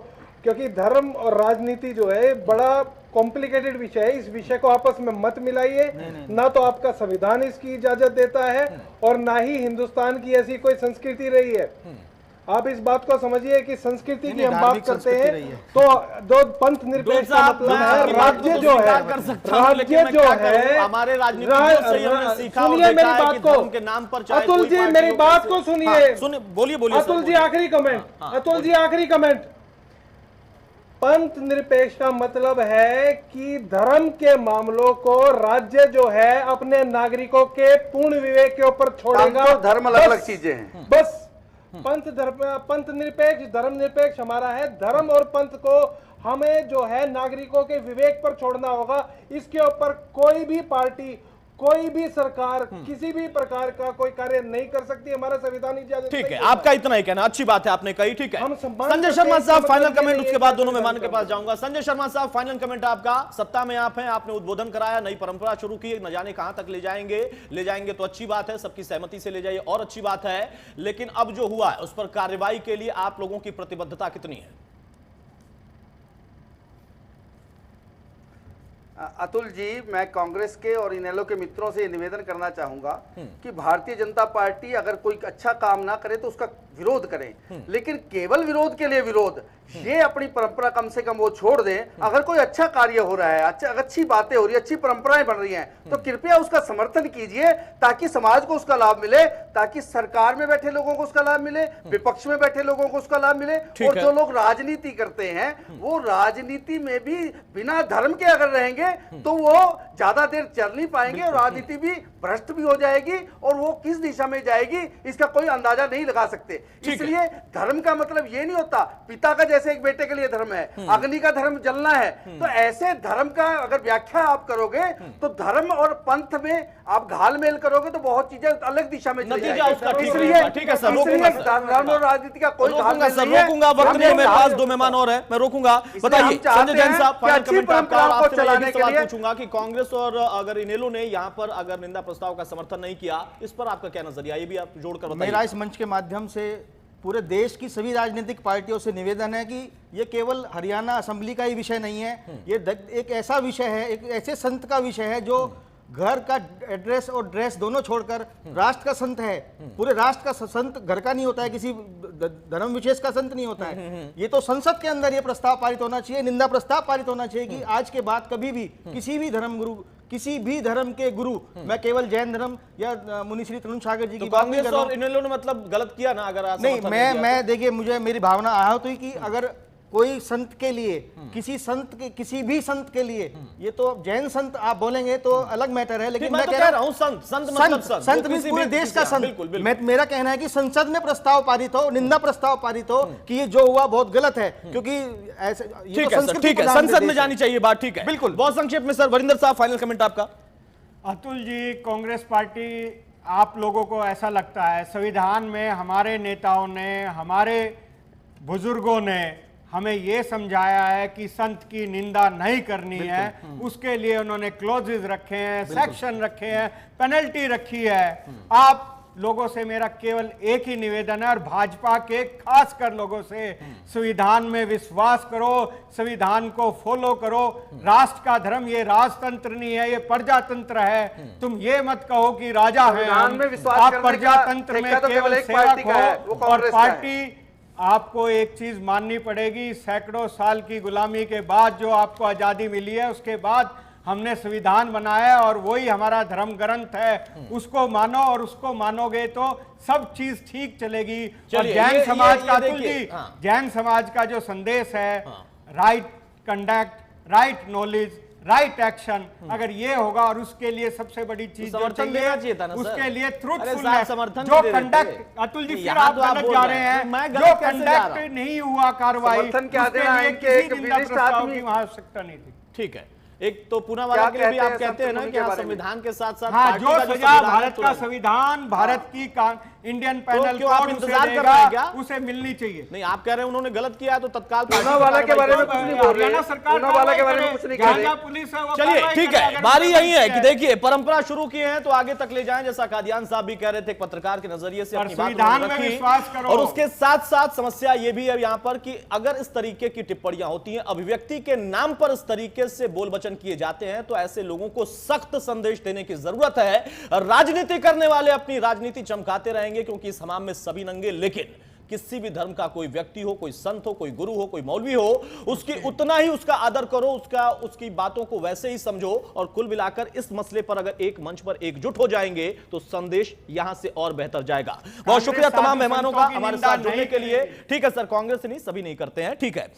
क्योंकि धर्म और राजनीति जो है बड़ा कॉम्प्लिकेटेड विषय है, इस विषय को आपस में मत मिलाइए। ना तो आपका संविधान इसकी इजाजत देता है और ना ही हिंदुस्तान की ऐसी कोई संस्कृति रही है। आप इस बात को समझिए कि संस्कृति की हम बात करते हैं तो जो पंथ निरपेक्ष का मतलब है, राज्य जो है, राज्य जो है, हमारे राजनीतिक सुनिए मेरी बात को अतुल जी, मेरी बात को सुनिए, बोलिए अतुल जी आखिरी कमेंट, अतुल जी आखिरी कमेंट। पंथ निरपेक्ष का मतलब है कि धर्म के मामलों को राज्य जो है अपने नागरिकों के पूर्ण विवेक के ऊपर छोड़ेगा। तो धर्म अलग अलग चीजें हैं। बस पंथ निरपेक्ष, धर्म निरपेक्ष हमारा है। धर्म और पंथ को हमें जो है नागरिकों के विवेक पर छोड़ना होगा। इसके ऊपर कोई भी पार्टी, कोई भी सरकार किसी भी प्रकार का कोई कार्य नहीं कर सकती, हमारा संविधान इजाजत। ठीक है, आपका इतना ही कहना, अच्छी बात है आपने कही। ठीक है, संजय शर्मा साहब फाइनल कमेंट, उसके बाद दोनों मेहमान के पास जाऊंगा। संजय शर्मा साहब फाइनल कमेंट आपका। सत्ता में आप हैं, आपने उद्बोधन कराया, नई परंपरा शुरू की, न जाने कहां तक ले जाएंगे तो अच्छी बात है, सबकी सहमति से ले जाइए और अच्छी बात है, लेकिन अब जो हुआ है उस पर कार्रवाई के लिए आप लोगों की प्रतिबद्धता कितनी है? अतुल जी, मैं कांग्रेस के और इनेलो के मित्रों से निवेदन करना चाहूंगा कि भारतीय जनता पार्टी अगर कोई अच्छा काम ना करे तो उसका विरोध करें, लेकिन केवल विरोध के लिए विरोध, ये अपनी परंपरा कम से कम वो छोड़ दें। अगर कोई अच्छा कार्य हो रहा है, अच्छी बातें हो रही है, अच्छी परंपराएं बन रही हैं, तो कृपया उसका समर्थन कीजिए ताकि समाज को उसका लाभ मिले, ताकि सरकार में बैठे लोगों को उसका लाभ मिले, विपक्ष में बैठे लोगों को उसका लाभ मिले। और जो लोग राजनीति करते हैं वो राजनीति में भी बिना धर्म के अगर रहेंगे तो वो ज्यादा देर चल नहीं पाएंगे और राजनीति भी भ्रष्ट भी हो जाएगी और वो किस दिशा में जाएगी इसका कोई अंदाजा नहीं लगा सकते। इसलिए धर्म का मतलब ये नहीं होता पिता का जैसे एक बेटे के लिए धर्म है, अग्नि का धर्म जलना है, तो ऐसे धर्म का अगर व्याख्या आप करोगे तो धर्म और पंथ में आप घालमेल करोगे तो बहुत चीजें अलग दिशा में चली जाएगी। इसलिए ठीक है सर, धर्म और राजनीति का कोई घालमेल नहीं है। रोकूंगा, वक्त नहीं है मेरे पास, दो मेहमान और है, मैं रोकूंगा। बताइए संजय जैन साहब, फाइनल कमेंट आपका, और आपसे मैं ये सवाल पूछूंगा कि कांग्रेस और अगर इनेलो ने यहां पर अगर निंदा प्रस्ताव का समर्थन नहीं किया, इस पर आपका क्या नजरिया, ये भी आप जोड़कर बताइए। मेरा इस मंच के माध्यम से पूरे देश की सभी राजनीतिक पार्टियों से निवेदन है कि ये केवल हरियाणा असेंबली का ही विषय नहीं है, ये एक ऐसा विषय है, एक ऐसे संत का विषय है जो घर का एड्रेस और ड्रेस दोनों छोड़कर राष्ट्र का संत है। पूरे राष्ट्र का संत घर का नहीं होता है, किसी धर्म विशेष का संत नहीं होता है। ये तो संसद के अंदर ये प्रस्ताव पारित होना चाहिए, निंदा प्रस्ताव पारित होना चाहिए कि आज के बाद कभी भी किसी भी धर्म गुरु, किसी भी धर्म के गुरु, मैं केवल जैन धर्म या मुनि श्री तरुण सागर जी की बात नहीं कर रहा हूं। कांग्रेस और इनेलो ने मतलब गलत किया ना, अगर नहीं, मैं देखिए, मुझे मेरी भावना आहत हुई कि अगर कोई संत के लिए, किसी संत के, किसी भी संत के लिए, ये तो जैन संत आप बोलेंगे तो अलग मैटर है, लेकिन मैं कह रहा हूं संत मतलब संत पूरे देश का संत। मेरा कहना है कि संसद में प्रस्ताव पारित हो, निंदा प्रस्ताव पारित हो कि ये जो हुआ बहुत गलत है, क्योंकि ऐसे ठीक है, संसद में जानी चाहिए बात। ठीक है, बिल्कुल। बहुत संक्षेप में सर, वरिंदर साहब फाइनल कमेंट आपका। अतुल जी, कांग्रेस पार्टी आप लोगों को ऐसा लगता है संविधान में हमारे नेताओं ने, हमारे बुजुर्गों ने हमें ये समझाया है कि संत की निंदा नहीं करनी है, उसके लिए उन्होंने क्लोजेस रखे हैं, सेक्शन रखे हैं, पेनल्टी रखी है। आप लोगों से मेरा केवल एक ही निवेदन है, और भाजपा के खासकर लोगों से, संविधान में विश्वास करो, संविधान को फॉलो करो। राष्ट्र का धर्म ये राजतंत्र नहीं है, ये प्रजातंत्र है। तुम ये मत कहो कि राजा है, आप प्रजातंत्र में केवल सेवक हो, और पार्टी आपको एक चीज माननी पड़ेगी, सैकड़ों साल की गुलामी के बाद जो आपको आजादी मिली है, उसके बाद हमने संविधान बनाया और वही हमारा धर्म ग्रंथ है, उसको मानो, और उसको मानोगे तो सब चीज ठीक चलेगी। और जैन समाज का, अतुल जी, जैन समाज का जो संदेश है, right conduct, right knowledge, right action, अगर ये होगा, और उसके लिए सबसे बड़ी चीज जो चाहिए, उसके लिए ट्रूथफुलनेस, जो कंडक्ट, अतुल जी फिर आप गलत जा रहे हैं, जो कंडक्ट नहीं हुआ कार्रवाई, उसके लिए किसी निंदा प्रस्ताव की आवश्यकता नहीं थी। ठीक है, एक तो पूनावाला के लिए भी आप कहते हैं ना कि संविधान के साथ साथ हाँ, जो सजा भारत का संविधान, भारत की इंडियन पैनल को आप इंतजार कर रहे हैं क्या? उसे मिलनी चाहिए। नहीं, आप कह रहे हैं उन्होंने गलत किया तो तत्काल पूनावाला के बारे में कुछ नहीं बोल रहे, पूनावाला के बारे में कुछ नहीं कह रहे। पुलिस चलिए ठीक है, बारी यही है कि देखिए परंपरा शुरू किए हैं तो आगे तक ले जाएं, जैसा कादियान साहब भी कह रहे थे, पत्रकार के नजरिए से अपनी बात रखी। और उसके साथ साथ समस्या ये भी है यहाँ पर कि अगर इस तरीके की टिप्पणियां होती हैं, अभिव्यक्ति के नाम पर इस तरीके से बोल वचन किए जाते हैं, तो ऐसे लोगों को सख्त संदेश देने की जरूरत है। राजनीति करने वाले अपनी राजनीति चमकाते रहेंगे, क्योंकि इस हमाम में सभी नंगे, लेकिन किसी भी धर्म का कोई व्यक्ति हो, कोई संत हो, कोई गुरु हो, कोई मौलवी हो, उसकी उतना ही उसका आदर करो, उसकी बातों को वैसे ही समझो। और कुल मिलाकर इस मसले पर अगर एक मंच पर एकजुट हो जाएंगे तो संदेश यहां से और बेहतर जाएगा। बहुत शुक्रिया तमाम मेहमानों का हमारे साथ जुड़ने के लिए। ठीक है सर, कांग्रेस नहीं, सभी नहीं करते हैं, ठीक है।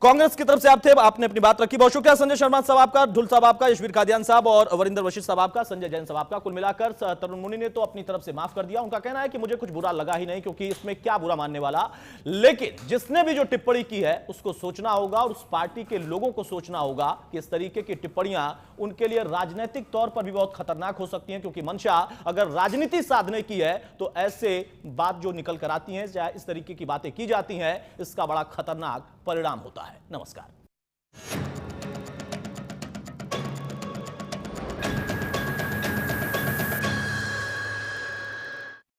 कांग्रेस की तरफ से आप थे, आपने अपनी बात रखी, बहुत शुक्रिया। संजय शर्मा साहब आपका, ढुल साहब आपका, यशवीर कादियान साहब और वरिंदर वशिष्ठ साहब आपका, संजय जैन साहब आपका। कुल मिलाकर तरुण मुनि ने तो अपनी तरफ से माफ कर दिया। उनका कहना है कि मुझे कुछ बुरा लगा ही नहीं, क्योंकि इसमें क्या बुरा मानने वाला, लेकिन जिसने भी जो टिप्पणी की है उसको सोचना होगा, और उस पार्टी के लोगों को सोचना होगा कि इस तरीके की टिप्पणियां उनके लिए राजनीतिक तौर पर भी बहुत खतरनाक हो सकती हैं, क्योंकि मंशा अगर राजनीति साधने की है तो ऐसे बात जो निकल कर आती है, चाहे इस तरीके की बातें की जाती हैं, इसका बड़ा खतरनाक परिणाम होता है। नमस्कार।